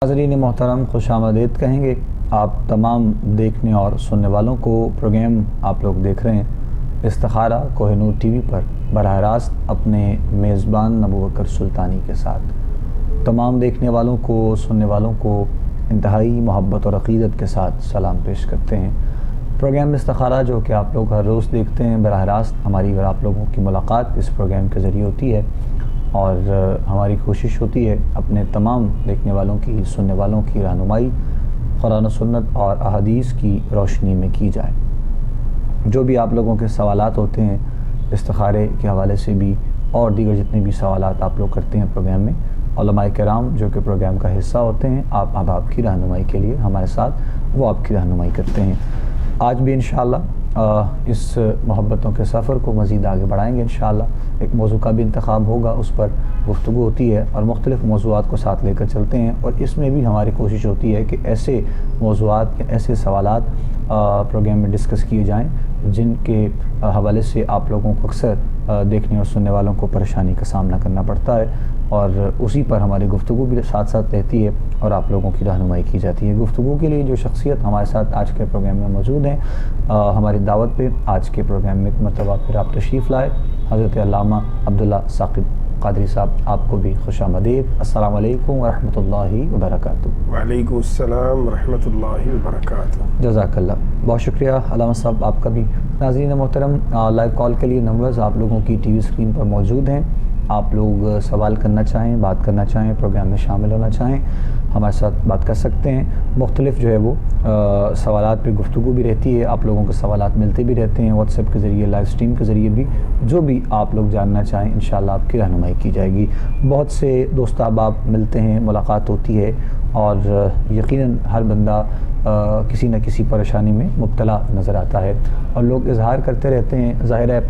ناظرین محترم خوش آمدید کہیں گے آپ تمام دیکھنے اور سننے والوں کو۔ پروگرام آپ لوگ دیکھ رہے ہیں استخارہ کوہ نور ٹی وی پر براہ راست اپنے میزبان ابوبکر سلطانی کے ساتھ۔ تمام دیکھنے والوں کو سننے والوں کو انتہائی محبت اور عقیدت کے ساتھ سلام پیش کرتے ہیں۔ پروگرام استخارہ جو کہ آپ لوگ ہر روز دیکھتے ہیں، براہ راست ہماری اور آپ لوگوں کی ملاقات اس پروگرام کے ذریعے ہوتی ہے، اور ہماری کوشش ہوتی ہے اپنے تمام دیکھنے والوں کی سننے والوں کی رہنمائی قرآن و سنت اور احادیث کی روشنی میں کی جائے۔ جو بھی آپ لوگوں کے سوالات ہوتے ہیں استخارے کے حوالے سے بھی اور دیگر جتنے بھی سوالات آپ لوگ کرتے ہیں پروگرام میں، علماء کرام جو کہ پروگرام کا حصہ ہوتے ہیں آپ احباب کی رہنمائی کے لیے ہمارے ساتھ وہ آپ کی رہنمائی کرتے ہیں۔ آج بھی انشاءاللہ اس محبتوں کے سفر کو مزید آگے بڑھائیں گے انشاءاللہ۔ ایک موضوع کا بھی انتخاب ہوگا، اس پر گفتگو ہوتی ہے اور مختلف موضوعات کو ساتھ لے کر چلتے ہیں، اور اس میں بھی ہماری کوشش ہوتی ہے کہ ایسے موضوعات ایسے سوالات پروگرام میں ڈسکس کیے جائیں جن کے حوالے سے آپ لوگوں کو اکثر دیکھنے اور سننے والوں کو پریشانی کا سامنا کرنا پڑتا ہے، اور اسی پر ہماری گفتگو بھی ساتھ ساتھ رہتی ہے اور آپ لوگوں کی رہنمائی کی جاتی ہے۔ گفتگو کے لیے جو شخصیت ہمارے ساتھ آج کے پروگرام میں موجود ہیں، ہماری دعوت پہ آج کے پروگرام میں ایک مرتبہ پھر آپ تشریف لائے، حضرت علامہ عبداللہ ثاقب قادری صاحب، آپ کو بھی خوش آمدید۔ السلام علیکم ورحمۃ اللہ وبرکاتہ۔ وعلیکم السلام ورحمۃ اللہ وبرکاتہ۔ جزاک اللہ، بہت شکریہ علامہ صاحب آپ کا بھی۔ ناظرین محترم، لائیو کال کے لیے نمبرز آپ لوگوں کی ٹی وی اسکرین پر موجود ہیں۔ آپ لوگ سوال کرنا چاہیں، بات کرنا چاہیں، پروگرام میں شامل ہونا چاہیں، ہمارے ساتھ بات کر سکتے ہیں۔ مختلف جو ہے وہ سوالات پہ گفتگو بھی رہتی ہے، آپ لوگوں کو سوالات ملتے بھی رہتے ہیں واٹس ایپ کے ذریعے، لائیو اسٹریم کے ذریعے بھی۔ جو بھی آپ لوگ جاننا چاہیں انشاءاللہ آپ کی رہنمائی کی جائے گی۔ بہت سے دوست احباب ملتے ہیں، ملاقات ہوتی ہے، اور یقیناً ہر بندہ کسی نہ کسی پریشانی میں مبتلا نظر آتا ہے، اور لوگ اظہار کرتے رہتے ہیں۔ ظاہر ہے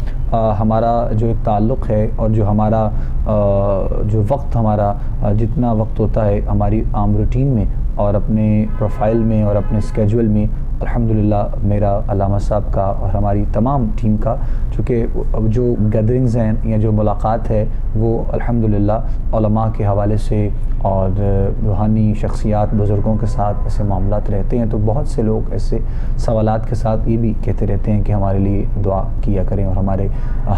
ہمارا جو ایک تعلق ہے اور جو ہمارا جو وقت ہمارا جتنا وقت ہوتا ہے ہماری عام روٹین میں اور اپنے پروفائل میں اور اپنے اسکیجول میں، الحمدللہ میرا علامہ صاحب کا اور ہماری تمام ٹیم کا چونکہ جو گیدرنگز ہیں یا جو ملاقات ہے وہ الحمدللہ علماء کے حوالے سے اور روحانی شخصیات بزرگوں کے ساتھ ایسے معاملات رہتے ہیں، تو بہت سے لوگ ایسے سوالات کے ساتھ یہ بھی کہتے رہتے ہیں کہ ہمارے لیے دعا کیا کریں اور ہمارے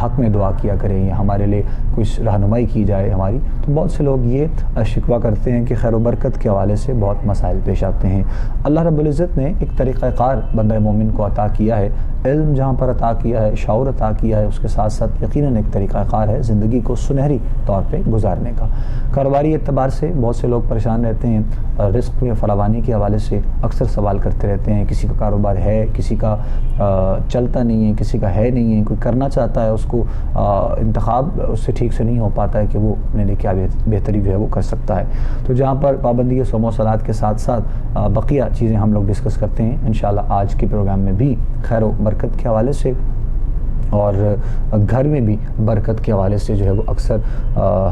حق میں دعا کیا کریں یا ہمارے لیے کچھ رہنمائی کی جائے ہماری۔ تو بہت سے لوگ یہ شکوہ کرتے ہیں کہ خیر و برکت کے حوالے سے بہت مسائل پیش آتے ہیں۔ اللہ رب العزت نے ایک طریقہ کار بندہ مومن کو عطا کیا ہے، علم جہاں پر عطا کیا ہے، شعور عطا کیا ہے، اس کے ساتھ ساتھ یقیناً ایک طریقہ کار ہے زندگی کو سنہری طور پہ گزارنے کا۔ کاروباری اعتبار سے بہت سے لوگ پریشان رہتے ہیں، رزق میں فراوانی کے حوالے سے اکثر سوال کرتے رہتے ہیں۔ کسی کا کاروبار ہے، کسی کا چلتا نہیں ہے، کسی کا ہے نہیں ہے، کوئی کرنا چاہتا ہے اس کو انتخاب اس سے ٹھیک سے نہیں ہو پاتا ہے کہ وہ اپنے لیے کیا بہتری جو ہے وہ کر سکتا ہے۔ تو جہاں پر پابندی صوم و صلات کے ساتھ ساتھ بقیہ چیزیں ہم لوگ ڈسکس کرتے ہیں انشاءاللہ آج کے پروگرام میں بھی خیر و برکت کے حوالے سے اور گھر میں بھی برکت کے حوالے سے جو ہے وہ اکثر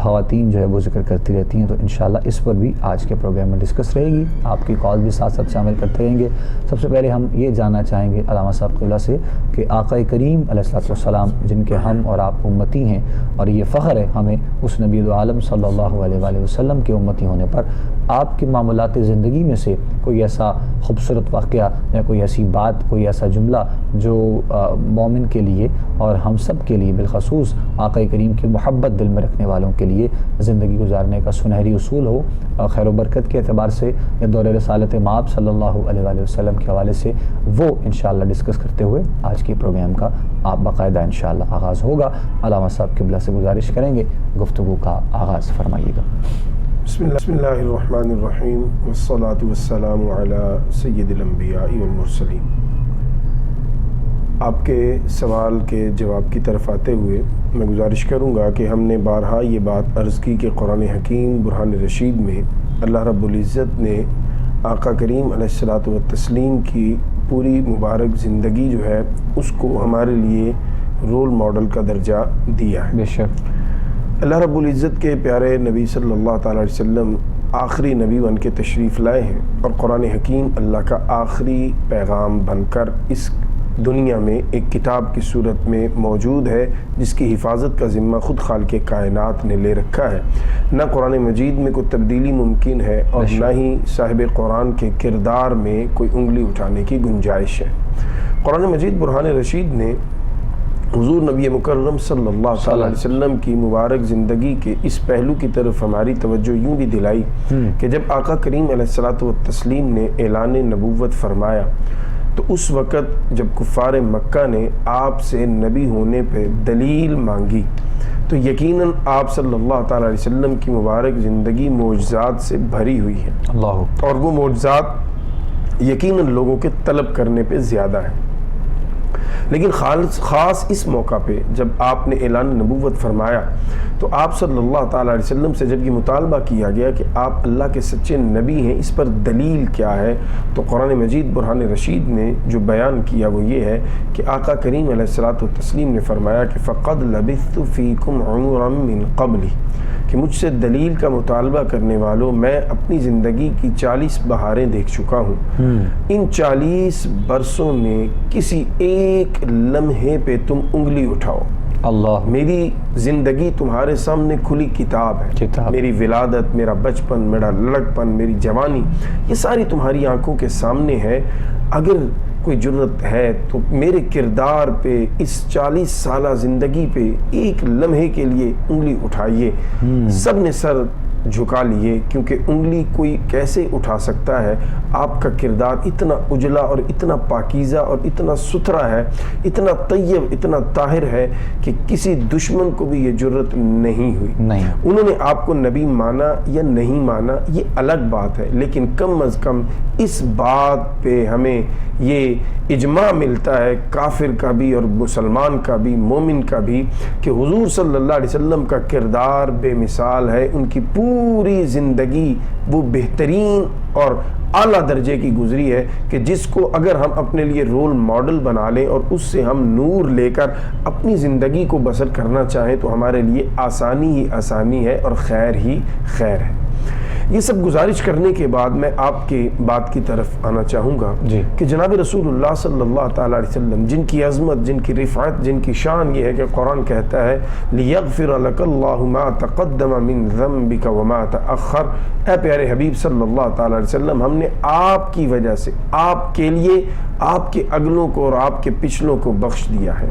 خواتین جو ہے وہ ذکر کرتی رہتی ہیں، تو انشاءاللہ اس پر بھی آج کے پروگرام میں ڈسکس رہے گی۔ آپ کی کال بھی ساتھ ساتھ شامل کرتے رہیں گے۔ سب سے پہلے ہم یہ جاننا چاہیں گے علامہ صاحب قبلہ سے کہ آقا کریم علیہ السلام جن کے ہم اور آپ امتی ہیں، اور یہ فخر ہے ہمیں اس نبی عالم صلی اللہ علیہ وآلہ وسلم کے امتی ہونے پر، آپ کی معاملات زندگی میں سے کوئی ایسا خوبصورت واقعہ یا کوئی ایسی بات، کوئی ایسا جملہ جو مومن کے لیے اور ہم سب کے لیے بالخصوص آقا کریم کی محبت دل میں رکھنے والوں کے لیے زندگی گزارنے کا سنہری اصول ہو خیر و برکت کے اعتبار سے یا دور رسالت مآب صلی اللہ علیہ وآلہ وسلم کے حوالے سے، وہ انشاءاللہ ڈسکس کرتے ہوئے آج کے پروگرام کا آپ باقاعدہ انشاءاللہ آغاز ہوگا۔ علامہ صاحب قبلہ سے گزارش کریں گے گفتگو کا آغاز فرمائیے گا۔ بسم اللہ الرحمن الرحیم، والصلاة والسلام علی سید الانبیاء والمرسلین۔ آپ کے سوال کے جواب کی طرف آتے ہوئے میں گزارش کروں گا کہ ہم نے بارہا یہ بات عرض کی کہ قرآن حکیم برہان رشید میں اللہ رب العزت نے آقا کریم علیہ الصلاۃ والتسلیم کی پوری مبارک زندگی جو ہے اس کو ہمارے لیے رول ماڈل کا درجہ دیا ہے۔ بے شک اللہ رب العزت کے پیارے نبی صلی اللہ تعالیٰ علیہ وسلم آخری نبی بن کے تشریف لائے ہیں، اور قرآن حکیم اللہ کا آخری پیغام بن کر اس دنیا میں ایک کتاب کی صورت میں موجود ہے جس کی حفاظت کا ذمہ خود خالق کائنات نے لے رکھا ہے۔ نہ قرآن مجید میں کوئی تبدیلی ممکن ہے اور نہ ہی صاحب قرآن کے کردار میں کوئی انگلی اٹھانے کی گنجائش ہے۔ قرآن مجید برہان رشید نے حضور نبی مکرم صلی اللہ علیہ وسلم کی مبارک زندگی کے اس پہلو کی طرف ہماری توجہ یوں بھی دلائی کہ جب آقا کریم علیہ الصلوۃ والتسلیم نے اعلان نبوت فرمایا تو اس وقت جب کفار مکہ نے آپ سے نبی ہونے پہ دلیل مانگی تو یقیناً آپ صلی اللہ تعالیٰ علیہ وسلم کی مبارک زندگی معجزات سے بھری ہوئی ہے اور وہ معجزات یقیناً لوگوں کے طلب کرنے پہ زیادہ ہیں، لیکن خاص اس موقع پہ جب آپ نے اعلان نبوت فرمایا تو آپ صلی اللہ تعالیٰ علیہ وسلم سے جب یہ مطالبہ کیا گیا کہ آپ اللہ کے سچے نبی ہیں، اس پر دلیل کیا ہے، تو قرآن مجید برہان رشید نے جو بیان کیا وہ یہ ہے کہ آقا کریم علیہ الصلوۃ والتسلیم نے فرمایا کہ فقد لبثت فیکم عمرا من قبلی، کہ مجھ سے دلیل کا مطالبہ کرنے والوں میں اپنی زندگی کی 40 بہاریں دیکھ چکا ہوں۔ ان 40 برسوں میں کسی ایک لمحے پہ تم انگلی اٹھاؤ، اللہ میری زندگی تمہارے سامنے کھلی کتاب ہے، میری ولادت، میرا بچپن، میرا لڑکپن، میری جوانی، یہ ساری تمہاری آنکھوں کے سامنے ہے۔ اگر کوئی جرت ہے تو میرے کردار پہ، اس 40 سالہ زندگی پہ ایک لمحے کے لیے انگلی اٹھائیے۔ سب نے سر جھکا لیے، کیونکہ انگلی کوئی کیسے اٹھا سکتا ہے؟ آپ کا کردار اتنا اجلا اور اتنا پاکیزہ اور اتنا ستھرا ہے، اتنا طیب، اتنا طاہر ہے کہ کسی دشمن کو بھی یہ جرت نہیں ہوئی۔ انہوں نے آپ کو نبی مانا یا نہیں مانا یہ الگ بات ہے، لیکن کم از کم اس بات پہ ہمیں یہ اجماع ملتا ہے، کافر کا بھی اور مسلمان کا بھی، مومن کا بھی، کہ حضور صلی اللہ علیہ وسلم کا کردار بے مثال ہے۔ ان کی پوری زندگی وہ بہترین اور اعلیٰ درجے کی گزری ہے کہ جس کو اگر ہم اپنے لیے رول ماڈل بنا لیں اور اس سے ہم نور لے کر اپنی زندگی کو بسر کرنا چاہیں تو ہمارے لیے آسانی ہی آسانی ہے اور خیر ہی خیر ہے۔ یہ سب گزارش کرنے کے بعد میں آپ کی بات کی طرف آنا چاہوں گا کہ جناب رسول اللہ صلی اللہ تعالیٰ علیہ وسلم جن کی عظمت، جن کی رفعت، جن کی شان یہ ہے کہ قرآن کہتا ہے لِيَغْفِرَ لَكَ اللَّهُ مَا تَقَدَّمَ مِن ذَنْبِكَ وَمَا تَأَخَّرَ۔ اے پیارے حبیب صلی اللہ تعالیٰ علیہ وسلم، ہم نے آپ کی وجہ سے، آپ کے لیے، آپ کے اگلوں کو اور آپ کے پچھلوں کو بخش دیا ہے۔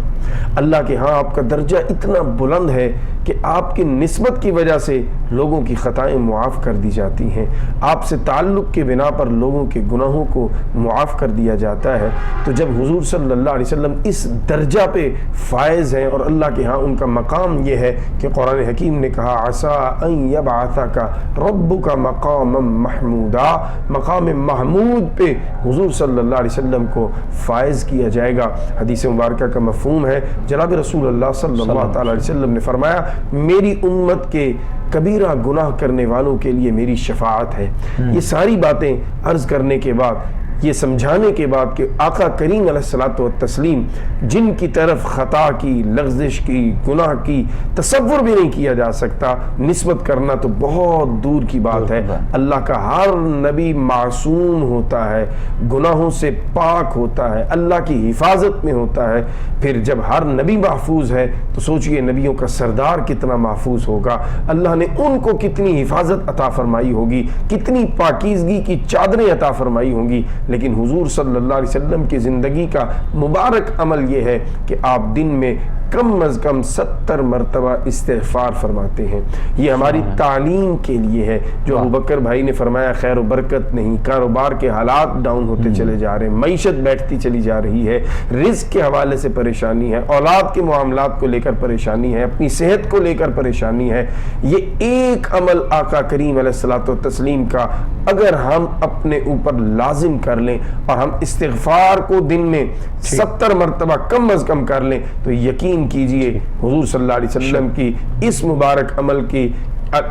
اللہ کے ہاں آپ کا درجہ اتنا بلند ہے کہ آپ کی نسبت کی وجہ سے لوگوں کی خطائیں معاف کر دی جاتی ہیں، آپ سے تعلق کے بنا پر لوگوں کے گناہوں کو معاف کر دیا جاتا ہے۔ تو جب حضور صلی اللہ علیہ وسلم اس درجہ پہ فائز ہیں اور اللہ کے ہاں ان کا مقام یہ ہے کہ قرآن حکیم نے کہا عسیٰ ان یبعثک ربک مقاما محمودا، مقام محمود پہ حضور صلی اللہ علیہ وسلم کو فائز کیا جائے گا۔ حدیث مبارکہ کا مفہوم ہے، جناب رسول اللہ صلی اللہ تعالیٰ علیہ وسلم نے فرمایا میری امت کے کبیرہ گناہ کرنے والوں کے لیے میری شفاعت ہے۔ یہ ساری باتیں عرض کرنے کے بعد، یہ سمجھانے کے بعد کہ آقا کریم علیہ الصلوۃ والتسلیم جن کی طرف خطا کی، لغزش کی، گناہ کی تصور بھی نہیں کیا جا سکتا، نسبت کرنا تو بہت دور کی بات ہے۔ اللہ کا ہر نبی معصوم ہوتا ہے، گناہوں سے پاک ہوتا ہے، اللہ کی حفاظت میں ہوتا ہے۔ پھر جب ہر نبی محفوظ ہے تو سوچئے نبیوں کا سردار کتنا محفوظ ہوگا، اللہ نے ان کو کتنی حفاظت عطا فرمائی ہوگی، کتنی پاکیزگی کی چادریں عطا فرمائی ہوں گی۔ لیکن حضور صلی اللہ علیہ وسلم کی زندگی کا مبارک عمل یہ ہے کہ آپ دن میں کم از کم 70 مرتبہ استغفار فرماتے ہیں۔ یہ ہماری تعلیم کے لیے ہے۔ جو ابوبکر بھائی نے فرمایا خیر و برکت نہیں، کاروبار کے حالات ڈاؤن ہوتے چلے جا رہے ہیں، معیشت بیٹھتی چلی جا رہی ہے، رزق کے حوالے سے پریشانی ہے، اولاد کے معاملات کو لے کر پریشانی ہے، اپنی صحت کو لے کر پریشانی ہے۔ یہ ایک عمل آقا کریم علیہ الصلوۃ والتسلیم کا اگر ہم اپنے اوپر لازم کر لیں اور ہم استغفار کو دن میں 70 مرتبہ کم از کم کر لیں تو یقین کیجئے حضور صلی اللہ علیہ وسلم کی اس مبارک عمل کی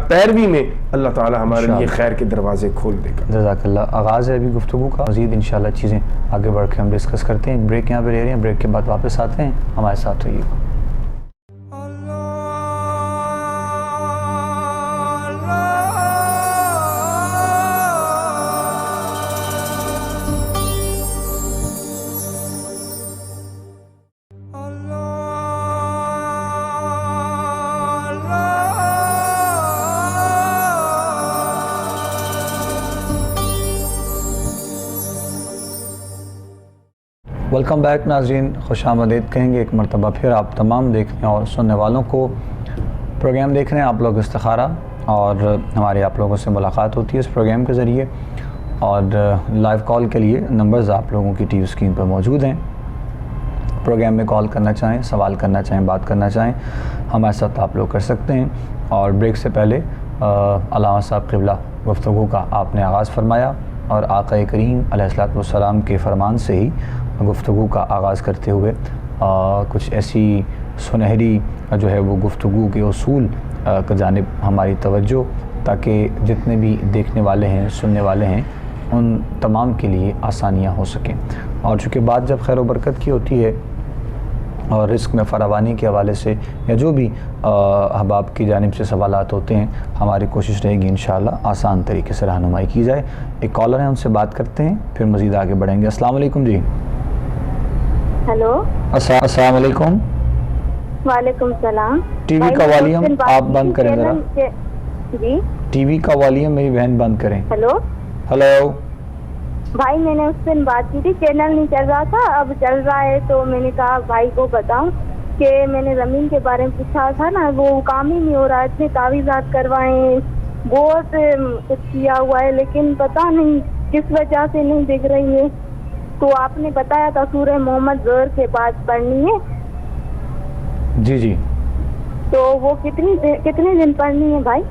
پیروی میں اللہ تعالی ہمارے لیے خیر کے دروازے کھول دے گا۔ جزاک اللہ۔ آغاز ہے ابھی گفتگو کا، مزید انشاءاللہ چیزیں آگے بڑھ کے ہم ڈسکس کرتے ہیں۔ بریک یہاں پہ لے رہے ہیں، بریک کے بعد واپس آتے ہیں، ہمارے ساتھ رہیے گا۔ ویلکم بیک ناظرین، خوش آمدید کہیں گے ایک مرتبہ پھر آپ تمام دیکھنے اور سننے والوں کو۔ پروگرام دیکھ رہے ہیں آپ لوگ استخارہ، اور ہماری آپ لوگوں سے ملاقات ہوتی ہے اس پروگرام کے ذریعے، اور لائیو کال کے لیے نمبرز آپ لوگوں کی ٹی وی اسکرین پر موجود ہیں۔ پروگرام میں کال کرنا چاہیں، سوال کرنا چاہیں، بات کرنا چاہیں، ہمارے ساتھ آپ لوگ کر سکتے ہیں۔ اور بریک سے پہلے علامہ صاحب قبلہ گفتگو کا آپ نے آغاز فرمایا، اور آقا کریم علیہ الصلوۃ والسلام کے فرمان سے ہی گفتگو کا آغاز کرتے ہوئے کچھ ایسی سنہری جو ہے وہ گفتگو کے اصول کی جانب ہماری توجہ، تاکہ جتنے بھی دیکھنے والے ہیں، سننے والے ہیں، ان تمام کے لیے آسانیاں ہو سکیں۔ اور چونکہ بات جب خیر و برکت کی ہوتی ہے اور رزق میں فراوانی کے حوالے سے یا جو بھی احباب کی جانب سے سوالات ہوتے ہیں، ہماری کوشش رہے گی انشاءاللہ آسان طریقے سے رہنمائی کی جائے۔ ایک کالر ہیں، ان سے بات کرتے ہیں، پھر مزید آگے بڑھیں گے۔ السلام علیکم جی۔ ہیلو، السلام علیکم۔ وعلیکم السلام۔ ٹی وی کا والیوم آپ بند کریں ذرا۔ جی، ٹی وی کا والیوم میری بہن بند کریں۔ ہیلو ہلو بھائی، میں نے اس دن بات کی تھی، چینل نہیں چل رہا تھا، اب چل رہا ہے، تو میں نے کہا بھائی کو بتاؤں کہ میں نے زمین کے بارے میں پوچھا تھا نا، وہ کام ہی نہیں ہو رہا، اتنے تعویذات کروائے، بہت کچھ کیا ہوا ہے، لیکن پتہ نہیں کس وجہ سے نہیں دکھ رہی ہے۔ تو آپ نے بتایا تھا سورہ محمد ظہر کے بعد پڑھنی ہے۔ جی جی، تو وہ کتنے دن پڑھنی ہے بھائی؟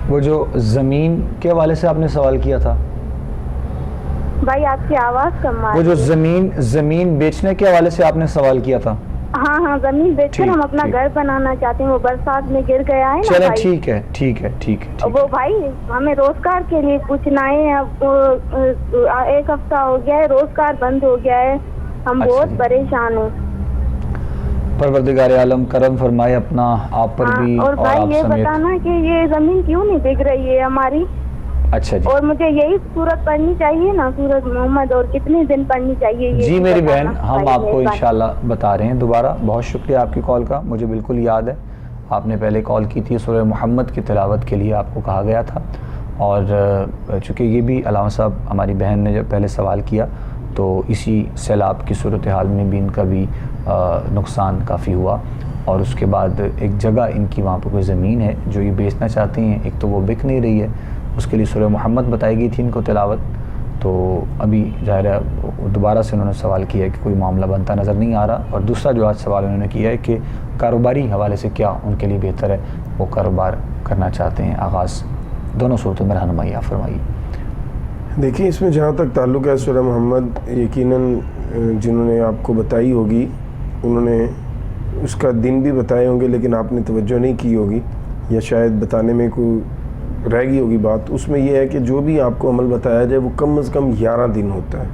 وہ جو زمین کے حوالے سے آپ نے سوال کیا تھا، بھائی آپ کی آواز کم آ وہ رہی جو ہے۔ زمین بیچنے کے حوالے سے آپ نے سوال کیا تھا۔ ہاں، زمین بیچ کر ہم اپنا گھر بنانا چاہتے ہیں، وہ برسات میں گر گیا ہے نا چلیں بھائی۔ ٹھیک ہے۔ وہ بھائی ہمیں روزگار کے لیے پوچھنا ہے، اب 1 ہفتہ ہو گیا ہے، روزگار بند ہو گیا ہے، ہم بہت پریشان ہیں۔ پروردگار عالم کرم فرمائے اپنا آپ پر بھی اور اور بھائی آپ یہ سمیت۔ بتانا کہ یہ زمین کیوں نہیں بک رہی ہے ہماری، اچھا جی، اور مجھے یہی سورت پڑھنی چاہیے نا، سورت محمد، اور کتنے دن پڑھنی چاہیے یہ جی بھی میری بتانا بہن، ہم بھائی، آپ کو مہربانی۔ انشاءاللہ بتا رہے ہیں دوبارہ۔ بہت شکریہ آپ کی کال کا، مجھے بالکل یاد ہے آپ نے پہلے کال کی تھی، سورہ محمد کی تلاوت کے لیے آپ کو کہا گیا تھا، اور چونکہ یہ بھی علامہ صاحب ہماری بہن نے جب پہلے سوال کیا تو اسی سیلاب کی صورتحال میں بھی ان کا بھی نقصان کافی ہوا، اور اس کے بعد ایک جگہ ان کی وہاں پہ کوئی زمین ہے جو یہ بیچنا چاہتے ہیں، ایک تو وہ بک نہیں رہی ہے، اس کے لیے سورہ محمد بتائی گئی تھی ان کو تلاوت، تو ابھی ظاہر ہے دوبارہ سے انہوں نے سوال کیا ہے کہ کوئی معاملہ بنتا نظر نہیں آ رہا، اور دوسرا جو آج سوال انہوں نے کیا ہے کہ کاروباری حوالے سے کیا ان کے لیے بہتر ہے، وہ کاروبار کرنا چاہتے ہیں آغاز، دونوں صورتوں میں رہنمائی آپ فرمائیے۔ دیکھیں، اس میں جہاں تک تعلق ہے سورہ محمد، یقیناً جنہوں نے آپ کو بتائی ہوگی انہوں نے اس کا دن بھی بتائے ہوں گے، لیکن آپ نے توجہ نہیں کی ہوگی، یا شاید بتانے میں کوئی رہ گئی ہوگی بات۔ اس میں یہ ہے کہ جو بھی آپ کو عمل بتایا جائے وہ کم از کم 11 دن ہوتا ہے،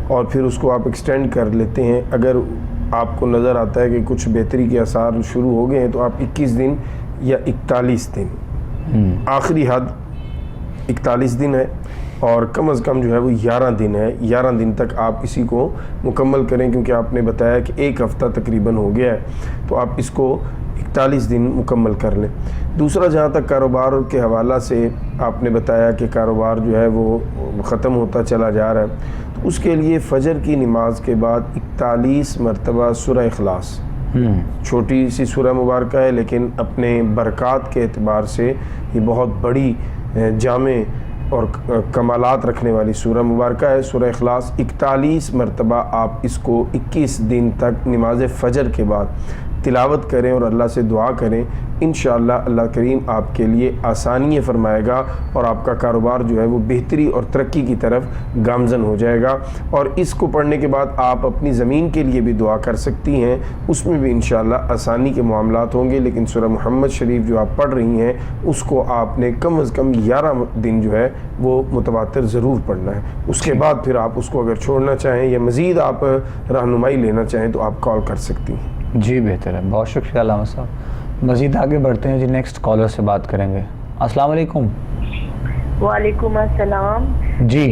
اور پھر اس کو آپ ایکسٹینڈ کر لیتے ہیں۔ اگر آپ کو نظر آتا ہے کہ کچھ بہتری کے آثار شروع ہو گئے ہیں تو آپ 21 دن یا 41 دن، آخری حد 41 دن ہے، اور کم از کم جو ہے وہ 11 دن ہے۔ 11 دن تک آپ اسی کو مکمل کریں، کیونکہ آپ نے بتایا کہ 1 ہفتہ تقریباً ہو گیا ہے، تو آپ اس کو 41 دن مکمل کر لیں۔ دوسرا، جہاں تک کاروبار کے حوالہ سے آپ نے بتایا کہ کاروبار جو ہے وہ ختم ہوتا چلا جا رہا ہے، تو اس کے لیے فجر کی نماز کے بعد 41 مرتبہ سورہ اخلاص، چھوٹی سی سورہ مبارکہ ہے لیکن اپنے برکات کے اعتبار سے یہ بہت بڑی جامع اور کمالات رکھنے والی سورہ مبارکہ ہے۔ سورہ اخلاص 41 مرتبہ آپ اس کو 21 دن تک نماز فجر کے بعد تلاوت کریں اور اللہ سے دعا کریں، انشاءاللہ اللہ کریم آپ کے لیے آسانی فرمائے گا، اور آپ کا کاروبار جو ہے وہ بہتری اور ترقی کی طرف گامزن ہو جائے گا۔ اور اس کو پڑھنے کے بعد آپ اپنی زمین کے لیے بھی دعا کر سکتی ہیں، اس میں بھی انشاءاللہ آسانی کے معاملات ہوں گے، لیکن سورہ محمد شریف جو آپ پڑھ رہی ہیں اس کو آپ نے کم از کم 11 دن جو ہے وہ متواتر ضرور پڑھنا ہے۔ اس کے بعد پھر آپ اس کو اگر چھوڑنا چاہیں یا مزید آپ رہنمائی لینا چاہیں تو آپ کال کر سکتی ہیں۔ جی بہتر ہے، بہت شکریہ علامہ صاحب۔ مزید آگے بڑھتے ہیں جی، نیکسٹ کالر سے بات کریں گے۔ السلام علیکم۔ وعلیکم السلام جی،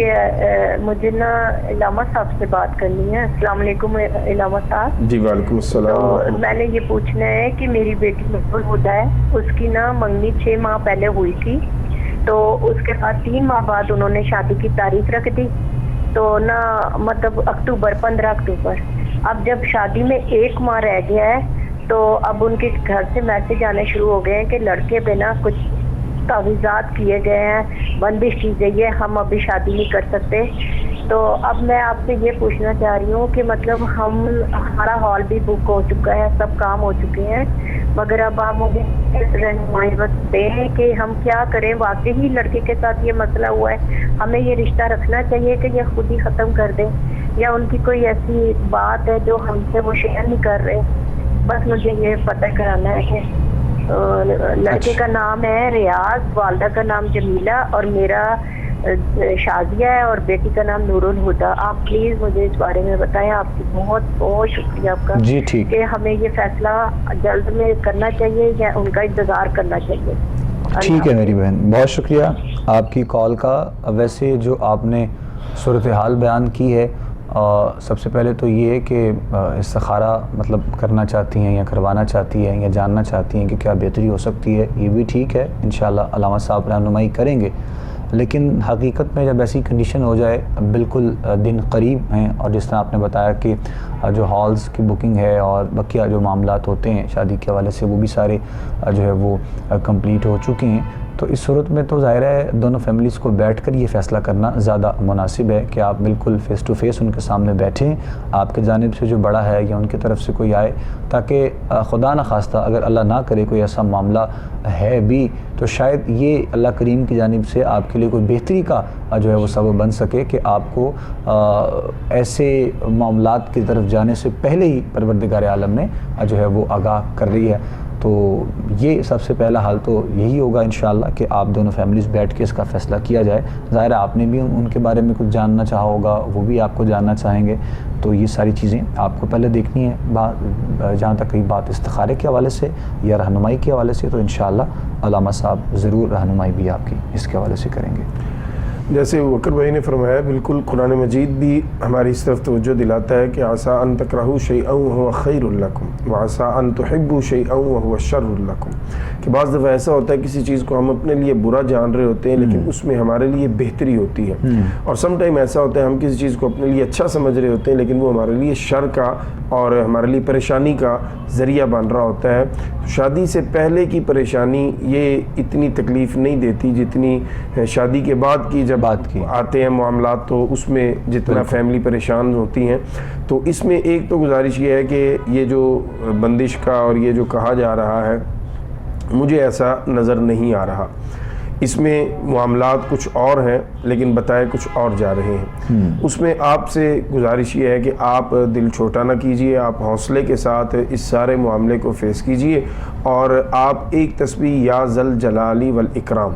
مجھے نا علامہ صاحب سے بات کرنی ہے۔ السلام علیکم علامہ صاحب۔ جی وعلیکم السلام۔ تو میں نے یہ پوچھنا ہے کہ میری بیٹی مقبول ہوتا ہے، اس کی نا منگنی 6 ماہ پہلے ہوئی تھی، تو اس کے بعد 3 ماہ بعد انہوں نے شادی کی تاریخ رکھ دی، تو نا مطلب 15 اکتوبر، اب جب شادی میں 1 ماہ رہ گیا ہے تو اب ان کے گھر سے میسج آنے شروع ہو گئے ہیں کہ لڑکے پہ نا کچھ تعویذات کیے گئے ہیں، بندش کی گئی ہے، ہم ابھی شادی نہیں کر سکتے۔ تو اب میں آپ سے یہ پوچھنا چاہ رہی ہوں کہ مطلب ہمارا ہال بھی بک ہو چکا ہے، سب کام ہو چکے ہیں، مگر اب آپ مجھے رہنمائی دیں کہ ہم کیا کریں، واقعی لڑکے کے ساتھ یہ مسئلہ ہوا ہے، ہمیں یہ رشتہ رکھنا چاہیے کہ یہ خود ہی ختم کر دیں، یا ان کی کوئی ایسی بات ہے جو ہم سے وہ شیئر نہیں کر رہے۔ بس مجھے یہ پتہ کرانا ہے کہ لڑکے کا نام ہے ریاض، والدہ کا نام جمیلہ، اور میرا شازیہ ہے، اور بیٹی کا نام نور الہدا۔ آپ پلیز مجھے اس بارے میں بتائیں، آپ کی بہت بہت شکریہ آپ کا جی ٹھیک، کہ ہمیں یہ فیصلہ جلد میں کرنا چاہیے یا ان کا انتظار کرنا چاہیے۔ ٹھیک ہے میری بہن، بہت شکریہ آپ کی کال کا۔ ویسے جو آپ نے صورتحال بیان کی ہے، سب سے پہلے تو یہ ہے کہ استخارہ مطلب کرنا چاہتی ہیں یا کروانا چاہتی ہیں یا جاننا چاہتی ہیں کہ کیا بہتری ہو سکتی ہے، یہ بھی ٹھیک ہے، انشاءاللہ علامہ صاحب رہنمائی کریں گے۔ لیکن حقیقت میں جب ایسی کنڈیشن ہو جائے، بالکل دن قریب ہیں، اور جس طرح آپ نے بتایا کہ جو ہالز کی بکنگ ہے اور بقیہ جو معاملات ہوتے ہیں شادی کے حوالے سے وہ بھی سارے جو ہے وہ کمپلیٹ ہو چکے ہیں، تو اس صورت میں تو ظاہر ہے دونوں فیملیز کو بیٹھ کر یہ فیصلہ کرنا زیادہ مناسب ہے کہ آپ بالکل فیس ٹو فیس ان کے سامنے بیٹھیں، آپ کے جانب سے جو بڑا ہے یا ان کی طرف سے کوئی آئے، تاکہ خدا نخواستہ اگر اللہ نہ کرے کوئی ایسا معاملہ ہے بھی تو شاید یہ اللہ کریم کی جانب سے آپ کے لیے کوئی بہتری کا جو ہے وہ سبب بن سکے کہ آپ کو ایسے معاملات کی طرف جانے سے پہلے ہی پروردگار عالم نے جو ہے وہ آگاہ کر رہی ہے۔ تو یہ سب سے پہلا حال تو یہی ہوگا انشاءاللہ کہ آپ دونوں فیملیز بیٹھ کے اس کا فیصلہ کیا جائے۔ ظاہر ہے آپ نے بھی ان کے بارے میں کچھ جاننا چاہا ہوگا، وہ بھی آپ کو جاننا چاہیں گے، تو یہ ساری چیزیں آپ کو پہلے دیکھنی ہے۔ جہاں تک کئی بات استخارے کے حوالے سے یا رہنمائی کے حوالے سے، تو انشاءاللہ علامہ صاحب ضرور رہنمائی بھی آپ کی اس کے حوالے سے کریں گے۔ جیسے وکر بھائی نے فرمایا، بالکل قرآن مجید بھی ہماری اس طرف توجہ دلاتا ہے کہ عسیٰ ان تکرہوا شیئا وہو خیر لکم وعسیٰ ان تحبوا شیئا وہو شر لکم، کہ بعض دفعہ ایسا ہوتا ہے کسی چیز کو ہم اپنے لیے برا جان رہے ہوتے ہیں لیکن اس میں ہمارے لیے بہتری ہوتی ہے، اور سم ٹائم ایسا ہوتا ہے ہم کسی چیز کو اپنے لیے اچھا سمجھ رہے ہوتے ہیں لیکن وہ ہمارے لیے شر کا اور ہمارے لیے پریشانی کا ذریعہ بن رہا ہوتا ہے۔ شادی سے پہلے کی پریشانی یہ اتنی تکلیف نہیں دیتی جتنی شادی کے بعد کی، جب آتے ہیں معاملات تو اس میں جتنا فیملی پریشان ہوتی ہیں۔ تو اس میں ایک تو گزارش یہ ہے کہ یہ جو بندش کا اور یہ جو کہا جا رہا ہے، مجھے ایسا نظر نہیں آ رہا، اس میں معاملات کچھ اور ہیں لیکن بتائے کچھ اور جا رہے ہیں۔ اس میں آپ سے گزارش یہ ہے کہ آپ دل چھوٹا نہ کیجئے، آپ حوصلے کے ساتھ اس سارے معاملے کو فیس کیجئے، اور آپ ایک تسبیح یا ذل جلالی والاکرام،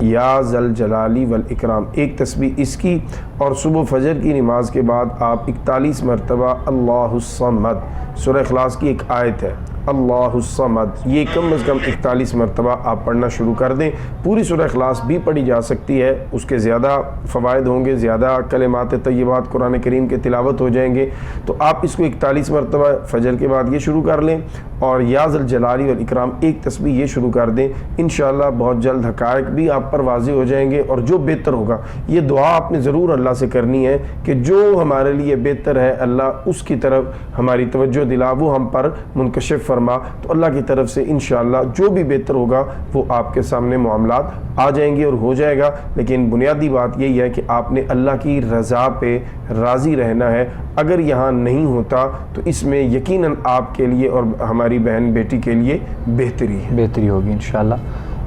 یا ذل جلالی والاکرام، ایک تسبیح اس کی، اور صبح فجر کی نماز کے بعد آپ 41 مرتبہ اللہ الصمد، سورہ اخلاص کی ایک آیت ہے اللہ الصمد، یہ کم از کم 41 مرتبہ آپ پڑھنا شروع کر دیں۔ پوری سورہ اخلاص بھی پڑھی جا سکتی ہے، اس کے زیادہ فوائد ہوں گے، زیادہ کلمات طیبات قرآن کریم کے تلاوت ہو جائیں گے، تو آپ اس کو 41 مرتبہ فجر کے بعد یہ شروع کر لیں، اور یا ذل جلالی والاکرام ایک تسبیح یہ شروع کر دیں۔ انشاءاللہ بہت جلد حقائق بھی آپ پر واضح ہو جائیں گے، اور جو بہتر ہوگا، یہ دعا آپ نے ضرور اللہ سے کرنی ہے کہ جو ہمارے لیے بہتر ہے اللہ اس کی طرف ہماری توجہ دلا، وہ ہم پر منکشف فرما، تو اللہ کی طرف سے انشاءاللہ جو بھی بہتر ہوگا وہ آپ کے سامنے معاملات آ جائیں گے اور ہو جائے گا۔ لیکن بنیادی بات یہی ہے کہ آپ نے اللہ کی رضا پہ راضی رہنا ہے، اگر یہاں نہیں ہوتا تو اس میں یقیناً آپ کے لیے اور ہماری بہن بیٹی کے لیے بہتری ہوگی انشاءاللہ۔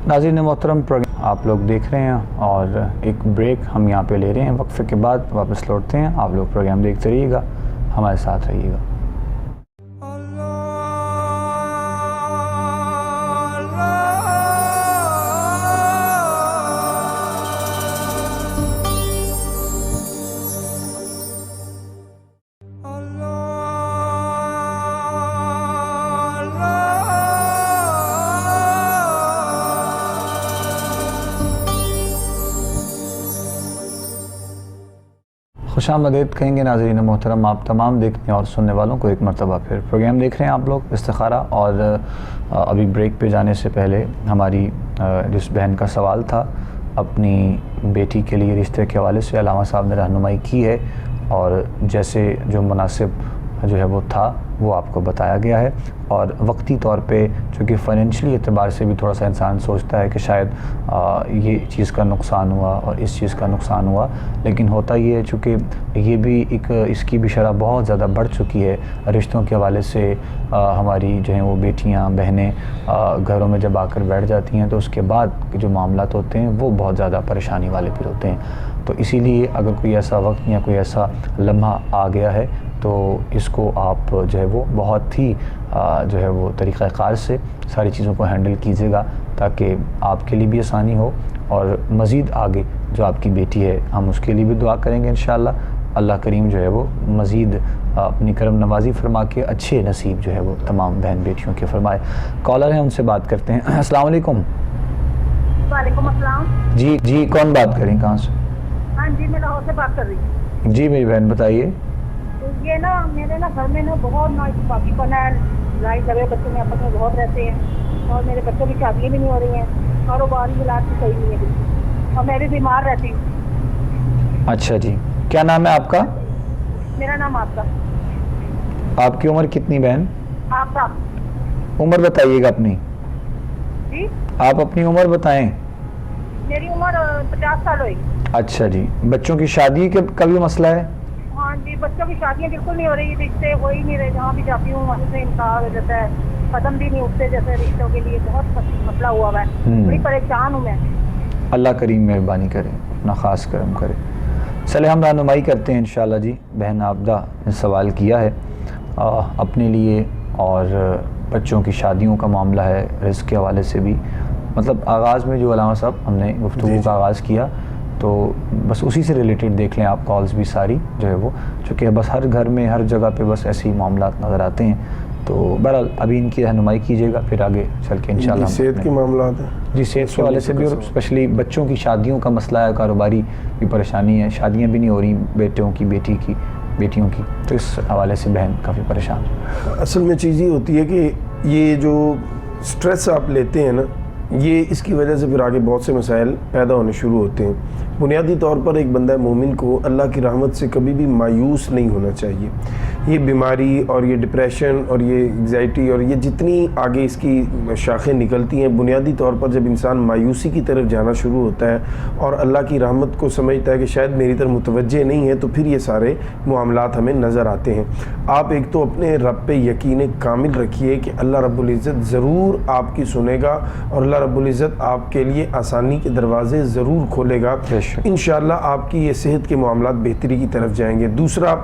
ناظرین محترم، پروگرام آپ لوگ دیکھ رہے ہیں اور ایک بریک ہم یہاں پہ لے رہے ہیں، وقفے کے بعد واپس لوٹتے ہیں۔ آپ لوگ پروگرام دیکھتے رہیے گا، ہمارے ساتھ رہیے گا۔ خوش آمدید کہیں گے ناظرین محترم آپ تمام دیکھنے اور سننے والوں کو ایک مرتبہ پھر۔ پروگرام دیکھ رہے ہیں آپ لوگ استخارہ، اور ابھی بریک پہ جانے سے پہلے ہماری جس بہن کا سوال تھا اپنی بیٹی کے لیے رشتے کے حوالے سے علامہ صاحب نے رہنمائی کی ہے، اور جیسے جو مناسب جو ہے وہ تھا وہ آپ کو بتایا گیا ہے. اور وقتی طور پہ چونکہ فائنینشلی اعتبار سے بھی تھوڑا سا انسان سوچتا ہے کہ شاید یہ چیز کا نقصان ہوا اور اس چیز کا نقصان ہوا، لیکن ہوتا یہ ہے چونکہ یہ بھی اس کی بھی شرح بہت زیادہ بڑھ چکی ہے رشتوں کے حوالے سے. ہماری جو ہیں وہ بیٹیاں بہنیں گھروں میں جب آ کر بیٹھ جاتی ہیں تو اس کے بعد جو معاملات ہوتے ہیں وہ بہت زیادہ پریشانی والے پھر ہوتے ہیں. تو اسی لیے اگر کوئی ایسا وقت یا کوئی ایسا لمحہ آ گیا ہے تو اس کو آپ جو ہے وہ بہت ہی جو ہے وہ طریقہ کار سے ساری چیزوں کو ہینڈل کیجیے گا، تاکہ آپ کے لیے بھی آسانی ہو، اور مزید آگے جو آپ کی بیٹی ہے ہم اس کے لیے بھی دعا کریں گے انشاءاللہ. اللہ کریم جو ہے وہ مزید اپنی کرم نوازی فرما کے اچھے نصیب جو ہے وہ تمام بہن بیٹیوں کے فرمائے. کالر ہیں، ان سے بات کرتے ہیں. السلام علیکم. وعلیکم السلام. جی کون بات کریں، کہاں سے؟ ہاں جی، میں لاہور سے بات کر رہی ہوں. جی میری بہن بتائیے. یہ نا میرے نا گھر میں نا بہت ناانصافی پنا ہے، لڑائی جھگڑے بچوں میں آپس میں بہت رہتے ہیں، اور میرے بچوں کی شادیاں بھی نہیں ہو رہی ہیں، کاروباری حالات بھی صحیح نہیں ہے بالکل، اور میں بھی بیمار رہتی ہوں. اچھا جی، کیا نام ہے آپ کا؟ میرا نام آپ کا. آپ کی عمر کتنی بہن؟ آپ کا. عمر بتائیے گا اپنی. جی آپ اپنی عمر بتائیں. میری عمر 50 سال ہوئی. اچھا جی، بچوں کی شادی کا بھی مسئلہ ہے؟ ہاں جی، بچوں کی شادیاں بالکل نہیں ہو رہی، رشتے ہو ہی نہیں رہے، جہاں بھی جاتی ہوں وہاں سے انکار ہو جاتا ہے، قدم بھی نہیں اٹھتے جیسے رشتوں کے لیے. بہت مسئلہ ہوا ہوا ہے، بڑی پریشان ہوں میں. اللہ کریم مہربانی کرے، اپنا خاص کرم کرے. چلے ہم رہنمائی کرتے ہیں انشاءاللہ. جی بہن عابدہ نے سوال کیا ہے اپنے لیے، اور بچوں کی شادیوں کا معاملہ ہے، رزق کے حوالے سے بھی. مطلب آغاز میں جو علامہ صاحب ہم نے گفتگو کا آغاز کیا تو بس اسی سے ریلیٹڈ دیکھ لیں آپ کالز بھی ساری جو ہے وہ، چونکہ بس ہر گھر میں ہر جگہ پہ بس ایسے ہی معاملات نظر آتے ہیں. تو بہرحال ابھی ان کی رہنمائی کیجیے گا، پھر آگے چل کے انشاءاللہ صحت کے معاملات ہیں. جی صحت کے حوالے سے بھی، اور اسپیشلی بچوں کی شادیوں کا مسئلہ ہے، کاروباری بھی پریشانی ہے، شادیاں بھی نہیں ہو رہی بیٹوں کی بیٹیوں کی، تو اس حوالے سے بہن کافی پریشان. اصل میں چیز یہ ہوتی ہے کہ یہ جو سٹریس آپ لیتے ہیں نا، یہ اس کی وجہ سے پھر آگے بہت سے مسائل پیدا ہونے شروع ہوتے ہیں. بنیادی طور پر ایک بندہ مومن کو اللہ کی رحمت سے کبھی بھی مایوس نہیں ہونا چاہیے. یہ بیماری اور یہ ڈپریشن اور یہ انگزائٹی اور یہ جتنی آگے اس کی شاخیں نکلتی ہیں، بنیادی طور پر جب انسان مایوسی کی طرف جانا شروع ہوتا ہے اور اللہ کی رحمت کو سمجھتا ہے کہ شاید میری طرف متوجہ نہیں ہے، تو پھر یہ سارے معاملات ہمیں نظر آتے ہیں. آپ ایک تو اپنے رب پہ یقین کامل رکھیے کہ اللہ رب العزت ضرور آپ کی سنے گا، اور اللہ رب العزت آپ کے لیے آسانی کے دروازے ضرور کھولے گا. انشاءاللہ آپ کی یہ صحت کے معاملات بہتری کی طرف جائیں گے. دوسرا،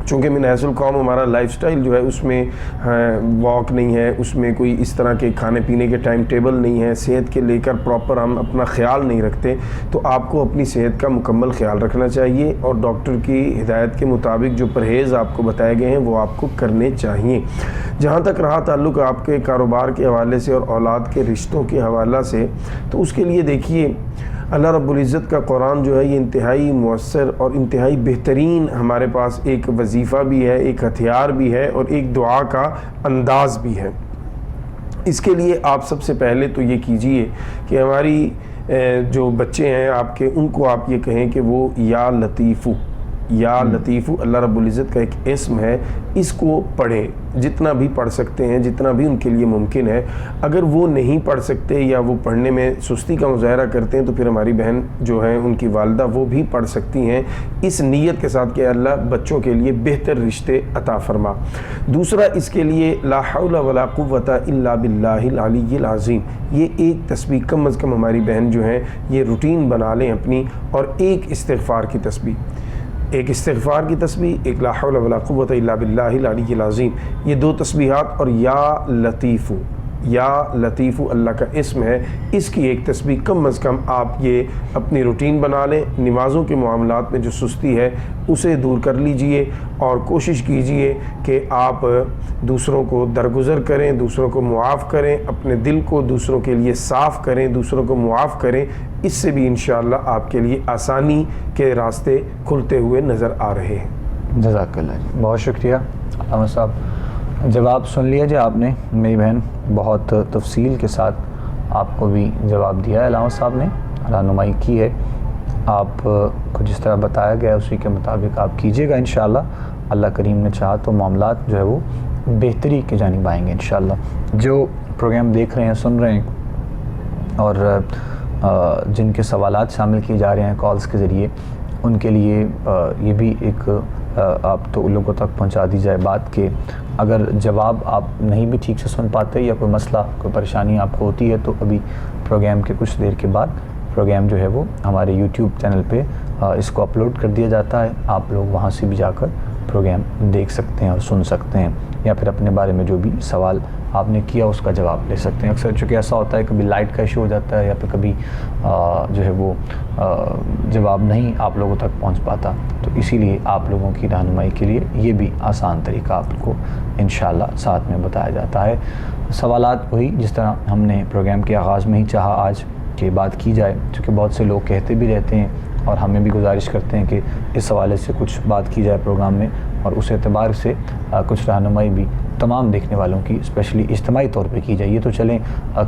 چونکہ من حیث القوم ہمارا لائف سٹائل جو ہے اس میں واک نہیں ہے، اس میں کوئی اس طرح کے کھانے پینے کے ٹائم ٹیبل نہیں ہے، صحت کے لے کر پراپر ہم اپنا خیال نہیں رکھتے، تو آپ کو اپنی صحت کا مکمل خیال رکھنا چاہیے، اور ڈاکٹر کی ہدایت کے مطابق جو پرہیز آپ کو بتائے گئے ہیں وہ آپ کو کرنے چاہیے. جہاں تک رہا تعلق آپ کے کاروبار کے حوالے سے اور اولاد کے رشتوں کے حوالہ سے، تو اس کے لیے دیکھیے اللہ رب العزت کا قرآن جو ہے یہ انتہائی مؤثر اور انتہائی بہترین ہمارے پاس ایک وظیفہ بھی ہے، ایک ہتھیار بھی ہے، اور ایک دعا کا انداز بھی ہے. اس کے لیے آپ سب سے پہلے تو یہ کیجئے کہ ہماری جو بچے ہیں آپ کے، ان کو آپ یہ کہیں کہ وہ یا لطیفو، یا لطیفو اللہ رب العزت کا ایک اسم ہے، اس کو پڑھیں جتنا بھی پڑھ سکتے ہیں، جتنا بھی ان کے لیے ممکن ہے. اگر وہ نہیں پڑھ سکتے یا وہ پڑھنے میں سستی کا مظاہرہ کرتے ہیں تو پھر ہماری بہن جو ہیں ان کی والدہ وہ بھی پڑھ سکتی ہیں، اس نیت کے ساتھ کہ اللہ بچوں کے لیے بہتر رشتے عطا فرما. دوسرا، اس کے لیے لا حول ولا قوت الا باللہ العلی العظیم، یہ ایک تسبیح کم از کم ہماری بہن جو ہیں یہ روٹین بنا لیں اپنی، اور ایک استغفار کی تسبیح، ایک استغفار کی تسبیح، ایک لا حول ولا قوت الا باللہ العلی العظیم، یہ دو تسبیحات، اور یا لطیفو، یا لطیفو اللہ کا اسم ہے، اس کی ایک تسبیح کم از کم آپ یہ اپنی روٹین بنا لیں. نمازوں کے معاملات میں جو سستی ہے اسے دور کر لیجئے، اور کوشش کیجئے کہ آپ دوسروں کو درگزر کریں، دوسروں کو معاف کریں، اپنے دل کو دوسروں کے لیے صاف کریں، دوسروں کو معاف کریں. اس سے بھی انشاءاللہ آپ کے لیے آسانی کے راستے کھلتے ہوئے نظر آ رہے ہیں. جزاک اللہ جی، بہت شکریہ علامہ صاحب. جواب سن لیا جی آپ نے، میری بہن بہت تفصیل کے ساتھ آپ کو بھی جواب دیا ہے علامہ صاحب نے. رہنمائی کی ہے. آپ کو جس طرح بتایا گیا اسی کے مطابق آپ کیجیے گا انشاءاللہ. اللہ کریم نے چاہا تو معاملات جو ہے وہ بہتری کی جانب آئیں گے انشاءاللہ. جو پروگرام دیکھ رہے ہیں سن رہے ہیں اور جن کے سوالات شامل کیے جا رہے ہیں کالز کے ذریعے, ان کے لیے یہ بھی ایک آپ تو لوگوں تک پہنچا دی جائے بات کہ اگر جواب آپ نہیں بھی ٹھیک سے سن پاتے یا کوئی مسئلہ کوئی پریشانی آپ کو ہوتی ہے تو ابھی پروگرام کے کچھ دیر کے بعد پروگرام جو ہے وہ ہمارے یوٹیوب چینل پہ اس کو اپلوڈ کر دیا جاتا ہے. آپ لوگ وہاں سے بھی جا کر پروگرام دیکھ سکتے ہیں اور سن سکتے ہیں, یا پھر اپنے بارے میں جو بھی سوال آپ نے کیا اس کا جواب لے سکتے ہیں. اکثر چونکہ ایسا ہوتا ہے کبھی لائٹ کا ایشو ہو جاتا ہے یا پھر کبھی جو ہے وہ جواب نہیں آپ لوگوں تک پہنچ پاتا, تو اسی لیے آپ لوگوں کی رہنمائی کے لیے یہ بھی آسان طریقہ آپ کو انشاءاللہ ساتھ میں بتایا جاتا ہے. سوالات وہی جس طرح ہم نے پروگرام کے آغاز میں ہی چاہا آج کہ بات کی جائے, چونکہ بہت سے لوگ کہتے بھی رہتے ہیں اور ہمیں بھی گزارش کرتے ہیں کہ اس حوالے سے کچھ بات کی جائے پروگرام میں, اور اس اعتبار سے کچھ رہنمائی بھی تمام دیکھنے والوں کی اسپیشلی اجتماعی طور پہ کی جائے. یہ تو چلیں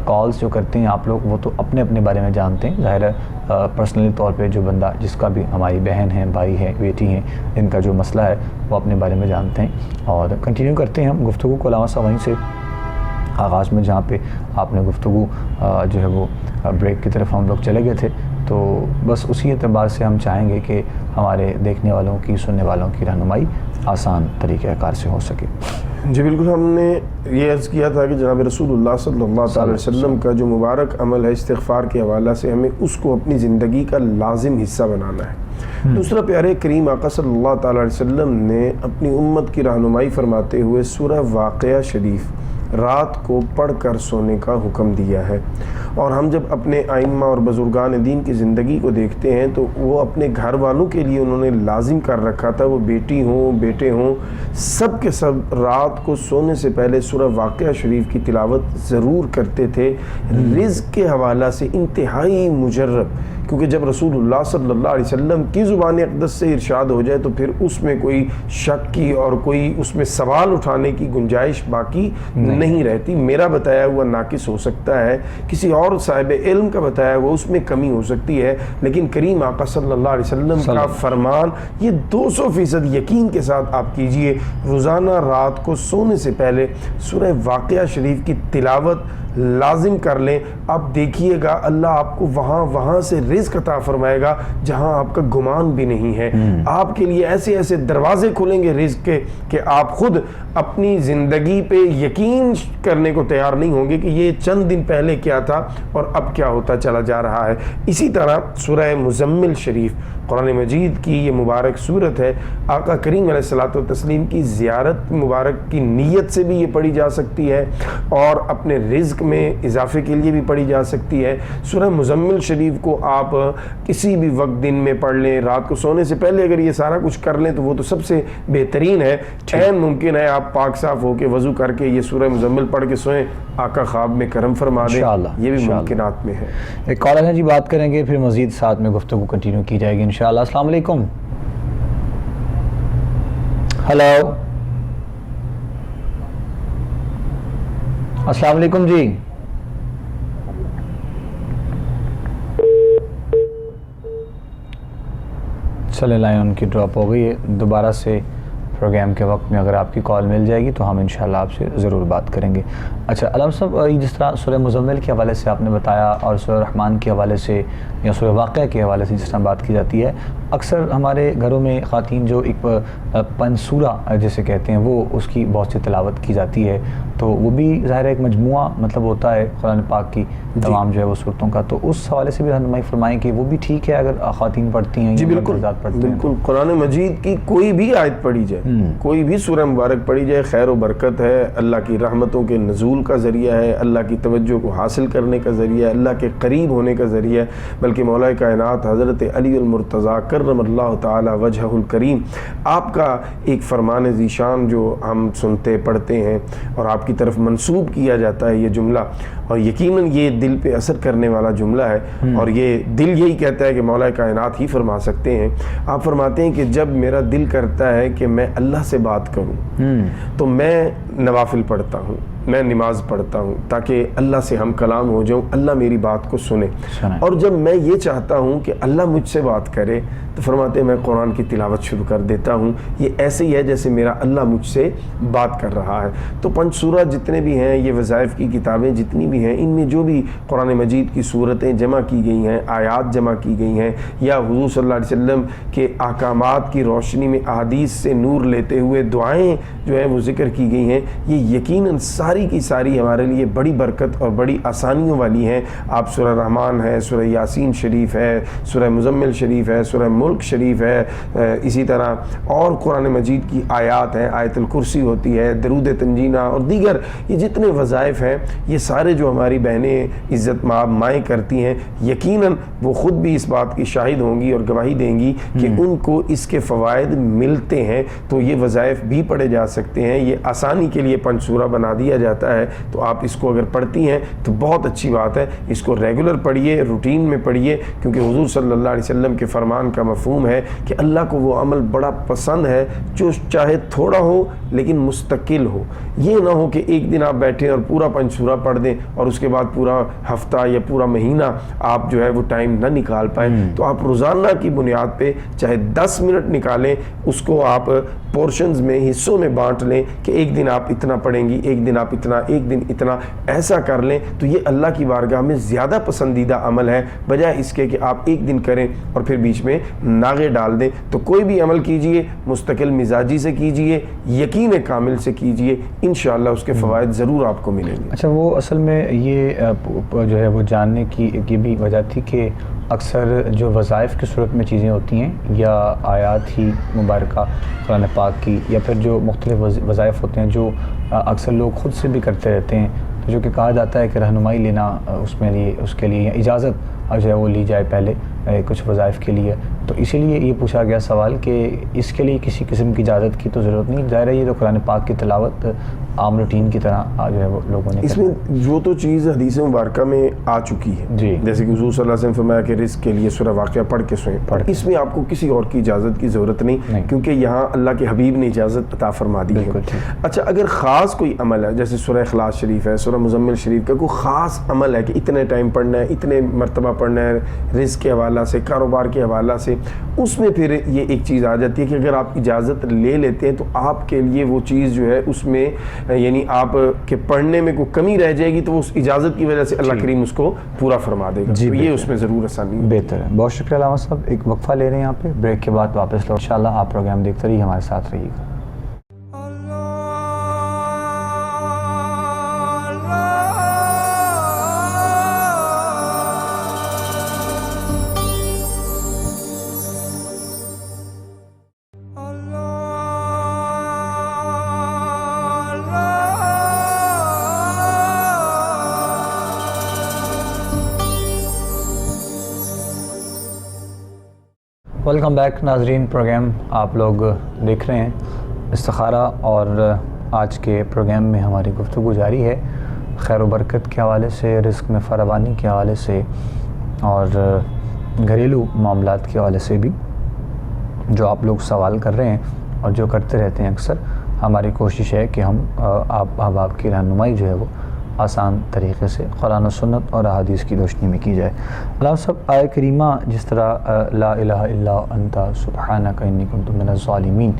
کالز جو کرتے ہیں آپ لوگ وہ تو اپنے اپنے بارے میں جانتے ہیں, ظاہر ہے پرسنلی طور پہ جو بندہ جس کا بھی ہماری بہن ہے, بھائی ہے, بیٹی ہیں, ان کا جو مسئلہ ہے وہ اپنے بارے میں جانتے ہیں. اور کنٹینیو کرتے ہیں ہم گفتگو کو علامہ صاحب وہیں سے آغاز میں جہاں پہ آپ نے گفتگو جو ہے وہ بریک کی طرف ہم لوگ چلے گئے تھے, تو بس اسی اعتبار سے ہم چاہیں گے کہ ہمارے دیکھنے والوں کی سننے والوں کی رہنمائی آسان طریقہ کار سے ہو سکے. جی بالکل, ہم نے یہ عرض کیا تھا کہ جناب رسول اللہ صلی اللہ علیہ وسلم کا جو مبارک عمل ہے استغفار کے حوالہ سے ہمیں اس کو اپنی زندگی کا لازم حصہ بنانا ہے. دوسرا پیارے کریم آقا صلی اللہ تعالی علیہ وسلم نے اپنی امت کی رہنمائی فرماتے ہوئے سورہ واقعہ شریف رات کو پڑھ کر سونے کا حکم دیا ہے. اور ہم جب اپنے ائمہ اور بزرگان دین کی زندگی کو دیکھتے ہیں تو وہ اپنے گھر والوں کے لیے انہوں نے لازم کر رکھا تھا, وہ بیٹی ہوں بیٹے ہوں سب کے سب رات کو سونے سے پہلے سورہ واقعہ شریف کی تلاوت ضرور کرتے تھے. رزق کے حوالہ سے انتہائی مجرب, کیونکہ جب رسول اللہ صلی اللہ علیہ وسلم کی زبان اقدس سے ارشاد ہو جائے تو پھر اس میں کوئی شک کی اور کوئی اس میں سوال اٹھانے کی گنجائش باقی نہیں رہتی. میرا بتایا ہوا ناقص ہو سکتا ہے, کسی اور صاحب علم کا بتایا ہوا اس میں کمی ہو سکتی ہے, لیکن کریم آقا صلی اللہ علیہ وسلم کا فرمان یہ 200% یقین کے ساتھ آپ کیجئے, روزانہ رات کو سونے سے پہلے سورہ واقعہ شریف کی تلاوت لازم کر لیں. آپ دیکھیے گا اللہ آپ کو وہاں سے رزق عطا فرمائے گا جہاں آپ کا گمان بھی نہیں ہے. آپ کے لیے ایسے ایسے دروازے کھلیں گے رزق کے کہ آپ خود اپنی زندگی پہ یقین کرنے کو تیار نہیں ہوں گے کہ یہ چند دن پہلے کیا تھا اور اب کیا ہوتا چلا جا رہا ہے. اسی طرح سورہ مزمل شریف قرآن مجید کی یہ مبارک صورت ہے. آقا کریم علیہ الصلوۃ والتسلیم کی زیارت مبارک کی نیت سے بھی یہ پڑھی جا سکتی ہے اور اپنے رزق میں اضافے کے لیے بھی پڑھی جا سکتی ہے. سورہ مزمل شریف کو آپ کسی بھی وقت دن میں پڑھ لیں, رات کو سونے سے پہلے اگر یہ سارا کچھ کر لیں تو وہ تو سب سے بہترین ہے. عین ممکن ہے آپ پاک صاف ہو کے وضو کر کے یہ سورہ مزمل پڑھ کے سوئیں, آقا خواب میں کرم فرما دیں, یہ بھی ممکنات میں ہے. ایک کالر ہے جی, بات کریں گے پھر مزید ساتھ میں گفتگو کنٹینیو کی جائے گی انشاءاللہ. السلام علیکم. ہلو, السلام علیکم جی. چلے لائن ان کی ڈراپ ہو گئی ہے. دوبارہ سے پروگرام کے وقت میں اگر آپ کی کال مل جائے گی تو ہم انشاءاللہ آپ سے ضرور بات کریں گے. اچھا علامہ صاحب, جس طرح سورہ مزمل کے حوالے سے آپ نے بتایا اور سورہ رحمان کے حوالے سے یا سورہ واقعہ کے حوالے سے جس طرح بات کی جاتی ہے, اکثر ہمارے گھروں میں خواتین جو ایک پنسورہ جسے کہتے ہیں وہ اس کی بہت سی تلاوت کی جاتی ہے, تو وہ بھی ظاہر ایک مجموعہ مطلب ہوتا ہے قرآن پاک کی تمام جو ہے وہ صورتوں کا, تو اس حوالے سے بھی رہنمائی فرمائیں کہ وہ بھی ٹھیک ہے اگر خواتین پڑھتی ہیں. جی بالکل بالکل, قرآن مجید کی کوئی بھی آیت پڑھی جائے, کوئی بھی سورہ مبارک پڑھی جائے, خیر و برکت ہے, اللہ کی رحمتوں کے نزول کا ذریعہ ہے, اللہ کی توجہ کو حاصل کرنے کا ذریعہ ہے, اللہ کے قریب ہونے کا ذریعہ ہے. بلکہ مولا کائنات حضرت علی المرتضیٰ کرم اللہ تعالی وجہہ الکریم آپ کا ایک فرمان ذیشان جو ہم سنتے پڑھتے ہیں اور آپ کی طرف منسوب کیا جاتا ہے یہ جملہ, اور یقیناً یہ دل پہ اثر کرنے والا جملہ ہے, اور یہ دل یہی کہتا ہے کہ مولا کائنات ہی فرما سکتے ہیں. آپ فرماتے ہیں کہ جب میرا دل کرتا ہے کہ میں اللہ سے بات کروں تو میں نوافل پڑھتا ہوں، میں نماز پڑھتا ہوں تاکہ اللہ سے ہم کلام ہو جاؤں، اللہ میری بات کو سنے. اور جب میں یہ چاہتا ہوں کہ اللہ مجھ سے بات کرے تو فرماتے ہیں میں قرآن کی تلاوت شروع کر دیتا ہوں. یہ ایسے ہی ہے جیسے میرا اللہ مجھ سے بات کر رہا ہے. تو 5 سورہ جتنے بھی ہیں، یہ وظائف کی کتابیں جتنی بھی ہیں، ان میں جو بھی قرآن مجید کی صورتیں جمع کی گئی ہیں، آیات جمع کی گئی ہیں، یا حضور صلی اللہ علیہ وسلم کے احکامات کی روشنی میں احادیث سے نور لیتے ہوئے دعائیں جو ہیں وہ ذکر کی گئی ہیں، یہ یقیناً ساری کی ساری ہمارے لیے بڑی برکت اور بڑی آسانیوں والی ہیں. آپ سورہ رحمان ہے، سورہ یاسین شریف ہے، سورہ مزمل شریف ہے، سورہ ملک شریف ہے، اسی طرح اور قرآن مجید کی آیات ہیں، آیت الکرسی ہوتی ہے، درود تنجینہ اور دیگر یہ جتنے وظائف ہیں، یہ سارے جو ہماری بہنیں عزت مآب مائیں کرتی ہیں، یقیناً وہ خود بھی اس بات کی شاہد ہوں گی اور گواہی دیں گی کہ ان کو اس کے فوائد ملتے ہیں. تو یہ وظائف بھی پڑھے جا سکتے ہیں. یہ آسانی کے لیے 5 سورہ بنا دیا جاتا ہے، تو آپ اس کو اگر پڑھتی ہیں تو بہت اچھی بات ہے. اس کو ریگولر پڑھیے، روٹین میں پڑھیے، کیونکہ حضور صلی اللہ علیہ وسلم کے فرمان کا مفہوم ہے کہ اللہ کو وہ عمل بڑا پسند ہے جو چاہے تھوڑا ہو لیکن مستقل ہو. یہ نہ ہو کہ ایک دن آپ بیٹھیں اور پورا 5 سورہ پڑھ دیں اور اس کے بعد پورا ہفتہ یا پورا مہینہ آپ جو ہے وہ ٹائم نہ نکال پائیں. تو آپ روزانہ کی بنیاد پہ چاہے 10 منٹ نکالیں، اس کو آپ پورشنز میں، حصوں میں بانٹ لیں کہ ایک دن آپ اتنا پڑھیں گی، ایک دن آپ اتنا، ایک دن اتنا، ایسا کر لیں. تو یہ اللہ کی بارگاہ میں زیادہ پسندیدہ عمل ہے بجائے اس کے کہ آپ ایک دن کریں اور پھر بیچ میں ناغے ڈال دیں. تو کوئی بھی عمل کیجئے مستقل مزاجی سے کیجئے، یقین کامل سے کیجئے، انشاءاللہ اس کے فوائد ضرور آپ کو ملیں گے. اچھا، وہ اصل میں یہ جو ہے وہ جاننے کی یہ بھی وجہ تھی کہ اکثر جو وظائف کی صورت میں چیزیں ہوتی ہیں یا آیات ہی مبارکہ قرآن پاک کی، یا پھر جو مختلف وظائف ہوتے ہیں جو اکثر لوگ خود سے بھی کرتے رہتے ہیں، تو جو کہ کہا جاتا ہے کہ رہنمائی لینا اس کے لیے اجازت جو ہے وہ لی جائے پہلے کچھ وظائف کے لیے. تو اسی لیے یہ پوچھا گیا سوال کہ اس کے لیے کسی قسم کی اجازت کی تو ضرورت نہیں. ظاہر ہے یہ تو قرآن پاک کی تلاوت عام روٹین کی طرح جو ہے وہ لوگوں نے اس میں جو تو چیز حدیث مبارکہ میں آ چکی ہے، جی، جیسے کہ حضور صلی اللہ علیہ وسلم فرمایا کہ رزق کے لیے سورہ واقعہ پڑھ کے سوئیں، اس میں آپ کو کسی اور کی اجازت کی ضرورت نہیں، کیونکہ یہاں اللہ کے حبیب نے اجازت عطا فرما دی ہے. اچھا، اگر خاص کوئی عمل ہے جیسے سورہ اخلاص شریف ہے، سورہ مزمل شریف کا کوئی خاص عمل ہے کہ اتنے ٹائم پڑھنا ہے، اتنے مرتبہ پڑھنا ہے، رزق کے حوالہ سے، کاروبار کے حوالہ سے، اس میں پھر یہ ایک چیز آ جاتی ہے کہ اگر آپ اجازت لے لیتے ہیں تو آپ کے لیے وہ چیز جو ہے اس میں یعنی آپ کے پڑھنے میں کوئی کمی رہ جائے گی تو اس اجازت کی وجہ سے اللہ کریم اس کو پورا فرما دے گا. تو یہ اس میں ضرور آسانی بہتر ہے. بہت شکریہ علامہ صاحب. ایک وقفہ لے رہے ہیں یہاں پہ، بریک کے بعد واپس لو. انشاءاللہ آپ پروگرام دیکھتے رہیے، ہمارے ساتھ رہیے گا. ویلکم بیک ناظرین. پروگرام آپ لوگ دیکھ رہے ہیں استخارہ، اور آج کے پروگرام میں ہماری گفتگو جاری ہے خیر و برکت کے حوالے سے، رزق میں فراوانی کے حوالے سے، اور گھریلو معاملات کے حوالے سے بھی جو آپ لوگ سوال کر رہے ہیں اور جو کرتے رہتے ہیں اکثر. ہماری کوشش ہے کہ ہم آپ احباب کی رہنمائی جو ہے وہ آسان طریقے سے قرآن و سنت اور احادیث کی روشنی میں کی جائے. علامہ صاحب، آیہ کریمہ جس طرح لا الہ الا انت سبحانک انی کنت من الظالمین،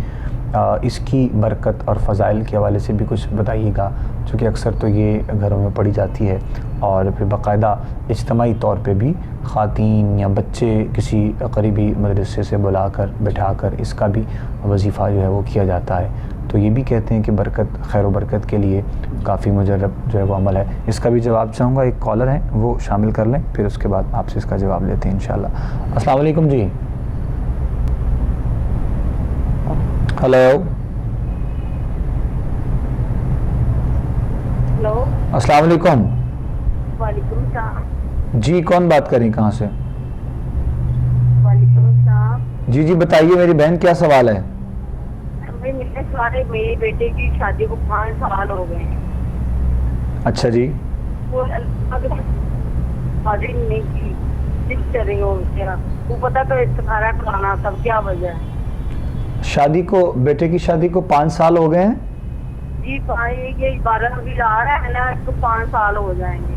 اس کی برکت اور فضائل کے حوالے سے بھی کچھ بتائیے گا، چونکہ اکثر تو یہ گھروں میں پڑھی جاتی ہے اور پھر باقاعدہ اجتماعی طور پہ بھی خواتین یا بچے کسی قریبی مدرسے سے بلا کر بٹھا کر اس کا بھی وظیفہ جو ہے وہ کیا جاتا ہے. تو یہ بھی کہتے ہیں کہ برکت، خیر و برکت کے لیے کافی مجرب جو ہے وہ عمل ہے. اس کا بھی جواب چاہوں گا. ایک کالر ہیں وہ شامل کر لیں، پھر اس کے بعد آپ سے اس کا جواب لیتے ہیں انشاءاللہ. السلام علیکم. جی ہلو. ہلو، السلام علیکم. وعلیکم السلام. جی کون بات کریں، کہاں سے؟ وعلیکم السلام. جی جی بتائیے میری بہن، کیا سوال ہے؟ میرے بیٹے کی شادی کو 5 سال ہو گئے ہیں. اچھا جی. وہ شادی نہیں کی، چل رہی ہو وہ پتا تو استخارہ کرانا تب کیا وجہ ہے؟ شادی کو، بیٹے کی شادی کو 5 سال ہو گئے ہیں؟ جی بھائی یہ 12 ابھی آ رہا ہے نا، اس کو 5 سال ہو جائیں گے.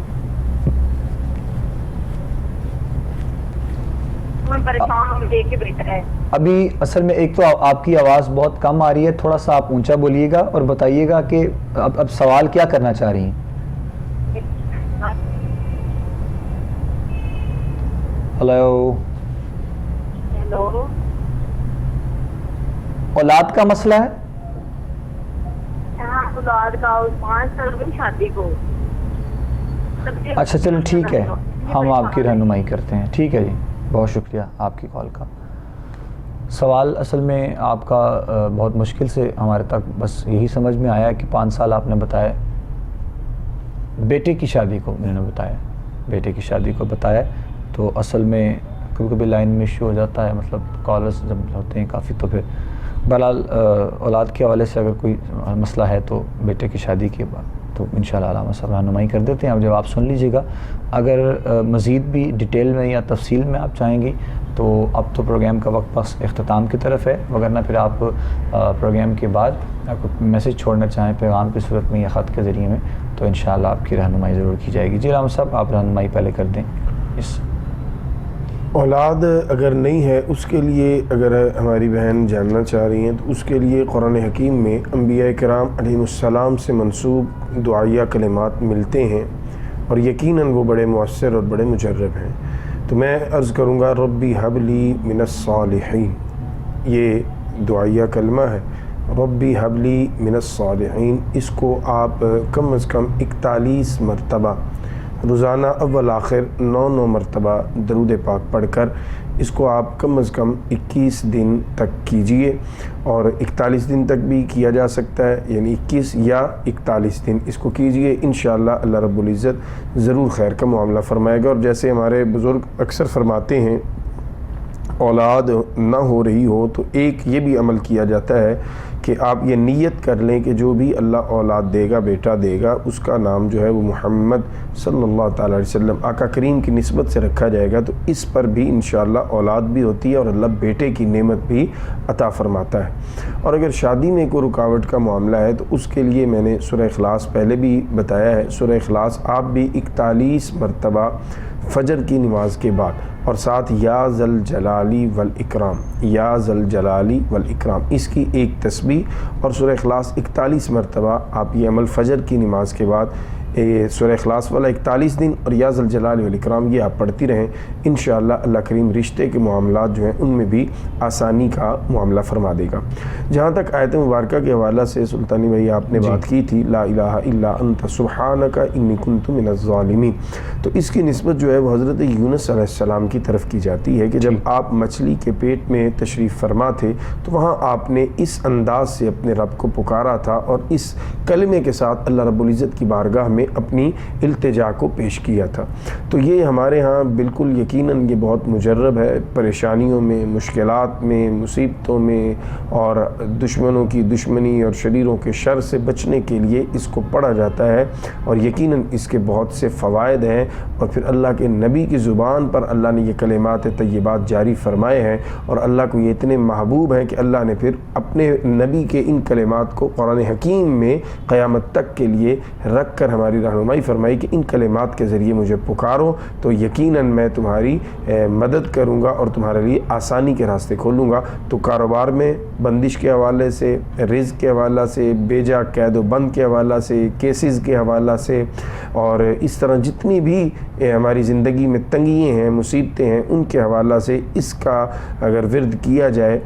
میں پریشان ہوں دیکھ کے بیٹا ہے. ابھی اصل میں ایک تو آپ کی آواز بہت کم آ رہی ہے، تھوڑا سا آپ اونچا بولیے گا اور بتائیے گا کہ اب سوال کیا کرنا چاہ رہی ہیں. ہلو. ہیلو. اولاد کا مسئلہ ہے؟ ہاں اولاد کا 5 سال ہوئی شادی کو. اچھا چلو ٹھیک ہے، ہم آپ کی رہنمائی کرتے ہیں. ٹھیک ہے جی، بہت شکریہ آپ کی کال کا. سوال اصل میں آپ کا بہت مشکل سے ہمارے تک بس یہی سمجھ میں آیا کہ 5 سال آپ نے بتایا بیٹے کی شادی کو، میں نے بتایا بیٹے کی شادی کو بتایا. تو اصل میں کبھی کبھی لائن میں ایشو ہو جاتا ہے، مطلب کالرز جب ہوتے ہیں کافی، تو پھر بہرحال اولاد کے حوالے سے اگر کوئی مسئلہ ہے تو بیٹے کی شادی کے بعد تو انشاءاللہ علامہ صاحب رہنمائی کر دیتے ہیں. اب جب آپ سن لیجیے گا، اگر مزید بھی ڈیٹیل میں یا تفصیل میں آپ چاہیں گی تو اب تو پروگرام کا وقت بس اختتام کی طرف ہے، وگرنہ پھر آپ پروگرام کے بعد آپ میسیج چھوڑنا چاہیں پیغام کی صورت میں یا خط کے ذریعے میں تو انشاءاللہ آپ کی رہنمائی ضرور کی جائے گی. جی علامہ صاحب آپ رہنمائی پہلے کر دیں. اس اولاد اگر نہیں ہے اس کے لیے اگر ہماری بہن جاننا چاہ رہی ہیں تو اس کے لیے قرآن حکیم میں انبیاء کرام علیہ السلام سے منسوب دعائیہ کلمات ملتے ہیں اور یقیناً وہ بڑے مؤثر اور بڑے مجرب ہیں. تو میں عرض کروں گا ربی حب لی من الصالحین، یہ دعائیہ کلمہ ہے ربی حب لی من الصالحین. اس کو آپ کم از کم 41 مرتبہ روزانہ اول آخر 9 مرتبہ درود پاک پڑھ کر اس کو آپ کم از کم 21 دن تک کیجئے، اور 41 دن تک بھی کیا جا سکتا ہے، یعنی 21 یا 41 دن اس کو کیجئے. انشاءاللہ اللہ رب العزت ضرور خیر کا معاملہ فرمائے گا. اور جیسے ہمارے بزرگ اکثر فرماتے ہیں اولاد نہ ہو رہی ہو تو ایک یہ بھی عمل کیا جاتا ہے کہ آپ یہ نیت کر لیں کہ جو بھی اللہ اولاد دے گا، بیٹا دے گا، اس کا نام جو ہے وہ محمد صلی اللہ تعالیٰ علیہ وسلم آقا کریم کی نسبت سے رکھا جائے گا. تو اس پر بھی انشاءاللہ اولاد بھی ہوتی ہے اور اللہ بیٹے کی نعمت بھی عطا فرماتا ہے. اور اگر شادی میں کوئی رکاوٹ کا معاملہ ہے تو اس کے لیے میں نے سورہ اخلاص پہلے بھی بتایا ہے. سورہ اخلاص آپ بھی 41 مرتبہ فجر کی نماز کے بعد اور ساتھ یا ذل جلالی والاکرام، یا ذل جلالی والاکرام، اس کی ایک تسبیح اور سورہ اخلاص 41 مرتبہ آپ یہ عمل فجر کی نماز کے بعد سورہ اخلاص والا 41 دن اور یا ذل جلال والاکرام یہ آپ پڑھتی رہیں. انشاءاللہ اللہ کریم رشتے کے معاملات جو ہیں ان میں بھی آسانی کا معاملہ فرما دے گا. جہاں تک آیت مبارکہ کے حوالہ سے سلطانی بھائی آپ نے بات کی تھی لا الہ الا انت سبحانک انی کنت من الظالمین، تو اس کی نسبت جو ہے وہ حضرت یونس علیہ السلام کی طرف کی جاتی ہے کہ جب آپ مچھلی کے پیٹ میں تشریف فرما تھے تو وہاں آپ نے اس انداز سے اپنے رب کو پکارا تھا اور اس کلمے کے ساتھ اللہ رب العزت کی بارگاہ میں اپنی التجا کو پیش کیا تھا. تو یہ ہمارے ہاں بالکل یقیناً یہ بہت مجرب ہے. پریشانیوں میں، مشکلات میں، مصیبتوں میں اور دشمنوں کی دشمنی اور شریروں کے شر سے بچنے کے لیے اس کو پڑھا جاتا ہے اور یقیناً اس کے بہت سے فوائد ہیں. اور پھر اللہ کے نبی کی زبان پر اللہ نے یہ کلمات طیبات جاری فرمائے ہیں اور اللہ کو یہ اتنے محبوب ہیں کہ اللہ نے پھر اپنے نبی کے ان کلمات کو قرآن حکیم میں قیامت تک کے لیے رکھ کر ہماری رہنمائی فرمائی کہ ان کلمات کے ذریعے مجھے پکارو تو یقیناً میں تمہاری مدد کروں گا اور تمہارے لیے آسانی کے راستے کھولوں گا. تو کاروبار میں بندش کے حوالے سے، رزق کے حوالہ سے، بیجا قید و بند کے حوالہ سے، کیسز کے حوالہ سے اور اس طرح جتنی بھی ہماری زندگی میں تنگیاں ہیں، مصیبتیں ہیں، ان کے حوالہ سے اس کا اگر ورد کیا جائے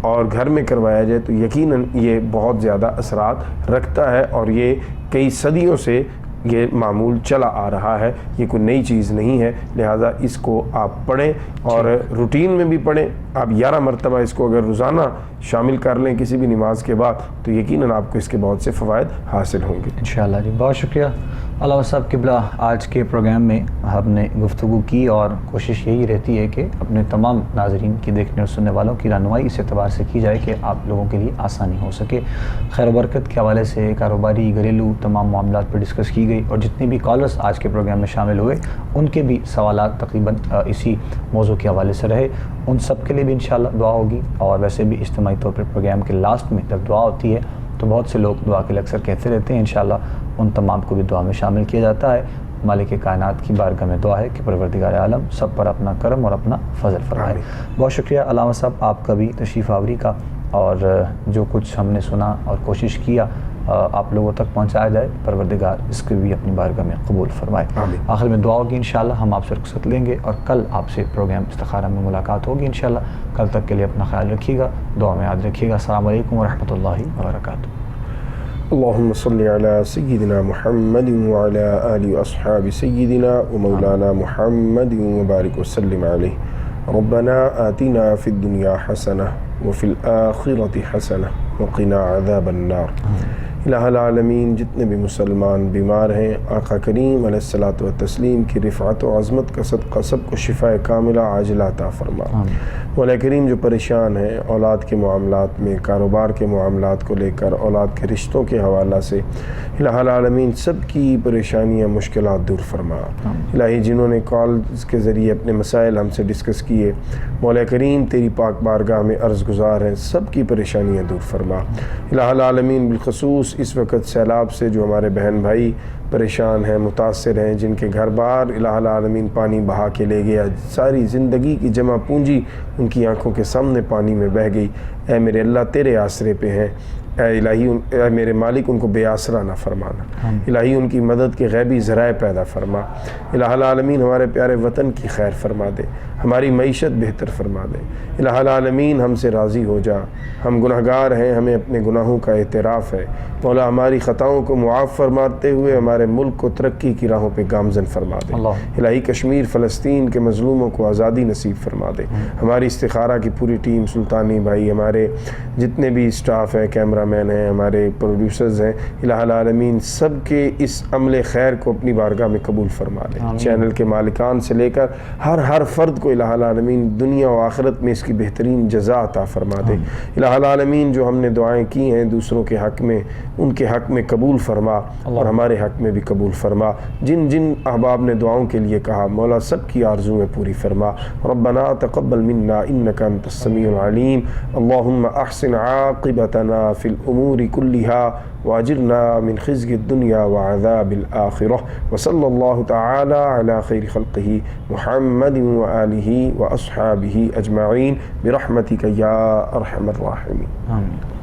اور گھر میں کروایا جائے تو یقیناً یہ بہت زیادہ اثرات رکھتا ہے اور یہ کئی صدیوں سے یہ معمول چلا آ رہا ہے، یہ کوئی نئی چیز نہیں ہے. لہٰذا اس کو آپ پڑھیں اور روٹین میں بھی پڑھیں. آپ 11 مرتبہ اس کو اگر روزانہ شامل کر لیں کسی بھی نماز کے بعد تو یقیناً آپ کو اس کے بہت سے فوائد حاصل ہوں گے انشاءاللہ. جی بہت شکریہ علامہ صاحب قبلہ. آج کے پروگرام میں ہم نے گفتگو کی اور کوشش یہی رہتی ہے کہ اپنے تمام ناظرین کی، دیکھنے اور سننے والوں کی رہنمائی اس اعتبار سے کی جائے کہ آپ لوگوں کے لیے آسانی ہو سکے. خیر و برکت کے حوالے سے کاروباری، گھریلو تمام معاملات پر ڈسکس کی گئی اور جتنے بھی کالرز آج کے پروگرام میں شامل ہوئے ان کے بھی سوالات تقریباً اسی موضوع کے حوالے سے رہے. ان سب کے لیے بھی انشاءاللہ دعا ہوگی. اور ویسے بھی اجتماعی طور پر پروگرام کے لاسٹ میں جب دعا ہوتی ہے تو بہت سے لوگ دعا کے لیے اکثر کہتے رہتے ہیں، انشاءاللہ ان تمام کو بھی دعا میں شامل کیا جاتا ہے۔ مالک کائنات کی بارگاہ میں دعا ہے کہ پروردگار عالم سب پر اپنا کرم اور اپنا فضل فرمائے۔ بہت شکریہ علامہ صاحب آپ کا بھی تشریف آوری کا، اور جو کچھ ہم نے سنا اور کوشش کیا آپ لوگوں تک پہنچایا جائے، پروردگار اس کو بھی اپنی بارگاہ میں قبول فرمائے۔ آخر میں دعا ہوگی انشاءاللہ، ہم آپ سے رخصت لیں گے اور کل آپ سے پروگرام استخارہ میں ملاقات ہوگی انشاءاللہ۔ کل تک کے لیے اپنا خیال رکھیے گا، دعا میں یاد رکھیے گا۔ السلام علیکم ورحمۃ اللہ وبرکاتہ۔ اللهم صل على سيدنا محمد وعلى آله وأصحاب سيدنا ومولانا محمد وبارك وسلم عليه۔ ربنا آتنا في الدنيا حسنة وفي الآخرة حسنة وقنا عذاب النار۔ الہ العالمین جتنے بھی مسلمان بیمار ہیں، آقا کریم علیہ الصلاۃ والتسلیم کی رفعت و عظمت کا صدقہ سب کو شفاء کاملہ عاجلہ عطا فرما۔ مولا کریم جو پریشان ہیں اولاد کے معاملات میں، کاروبار کے معاملات کو لے کر، اولاد کے رشتوں کے حوالہ سے، الہ العالمین سب کی پریشانیاں مشکلات دور فرما۔ الہی جنہوں نے کالز کے ذریعے اپنے مسائل ہم سے ڈسکس کیے، مولا کریم تیری پاک بارگاہ میں عرض گزار ہیں سب کی پریشانیاں دور فرما۔ الہ العالمین بالخصوص اس وقت سیلاب سے جو ہمارے بہن بھائی پریشان ہیں، متاثر ہیں، جن کے گھر بار الہ العالمین پانی بہا کے لے گیا، ساری زندگی کی جمع پونجی ان کی آنکھوں کے سامنے پانی میں بہہ گئی، اے میرے اللہ تیرے آسرے پہ ہیں، اے الہی اے میرے مالک ان کو بے آسرا نہ فرمانا، الہی ان کی مدد کے غیبی ذرائع پیدا فرما۔ الہ العالمین ہمارے پیارے وطن کی خیر فرما دے، ہماری معیشت بہتر فرما دے۔ الہ العالمین ہم سے راضی ہو جا، ہم گنہگار ہیں، ہمیں اپنے گناہوں کا اعتراف ہے، مولا ہماری خطاؤں کو معاف فرماتے ہوئے ہمارے ملک کو ترقی کی راہوں پہ گامزن فرما دے۔ الہی کشمیر فلسطین کے مظلوموں کو آزادی نصیب فرما دے۔ ہماری استخارہ کی پوری ٹیم، سلطانی بھائی، ہمارے جتنے بھی اسٹاف ہیں، کیمرہ مین ہیں، ہمارے پروڈیوسرز ہیں، الہ العالمین سب کے اس عمل خیر کو اپنی بارگاہ میں قبول فرما دے۔ چینل کے مالکان سے لے کر ہر فرد کو الہ العالمین دنیا و آخرت میں اس کی بہترین جزا عطا فرما دے۔ الہ العالمین جو ہم نے دعائیں کی ہیں دوسروں کے حق میں، ان کے حق میں قبول فرما اور ہمارے حق میں بھی قبول فرما۔ جن جن احباب نے دعاؤں کے لیے کہا مولا سب کی آرزویں پوری فرما۔ ربنا تقبل منا انک انت السمیع العلیم، اللہم احسن عاقبتنا فی الامور كلها واجرنا من خزي الدنيا وعذاب الآخرة، وصلى الله تعالى على خير خلقه محمد وآله وأصحابه أجمعين برحمتك يا أرحم الراحمين۔ آمين۔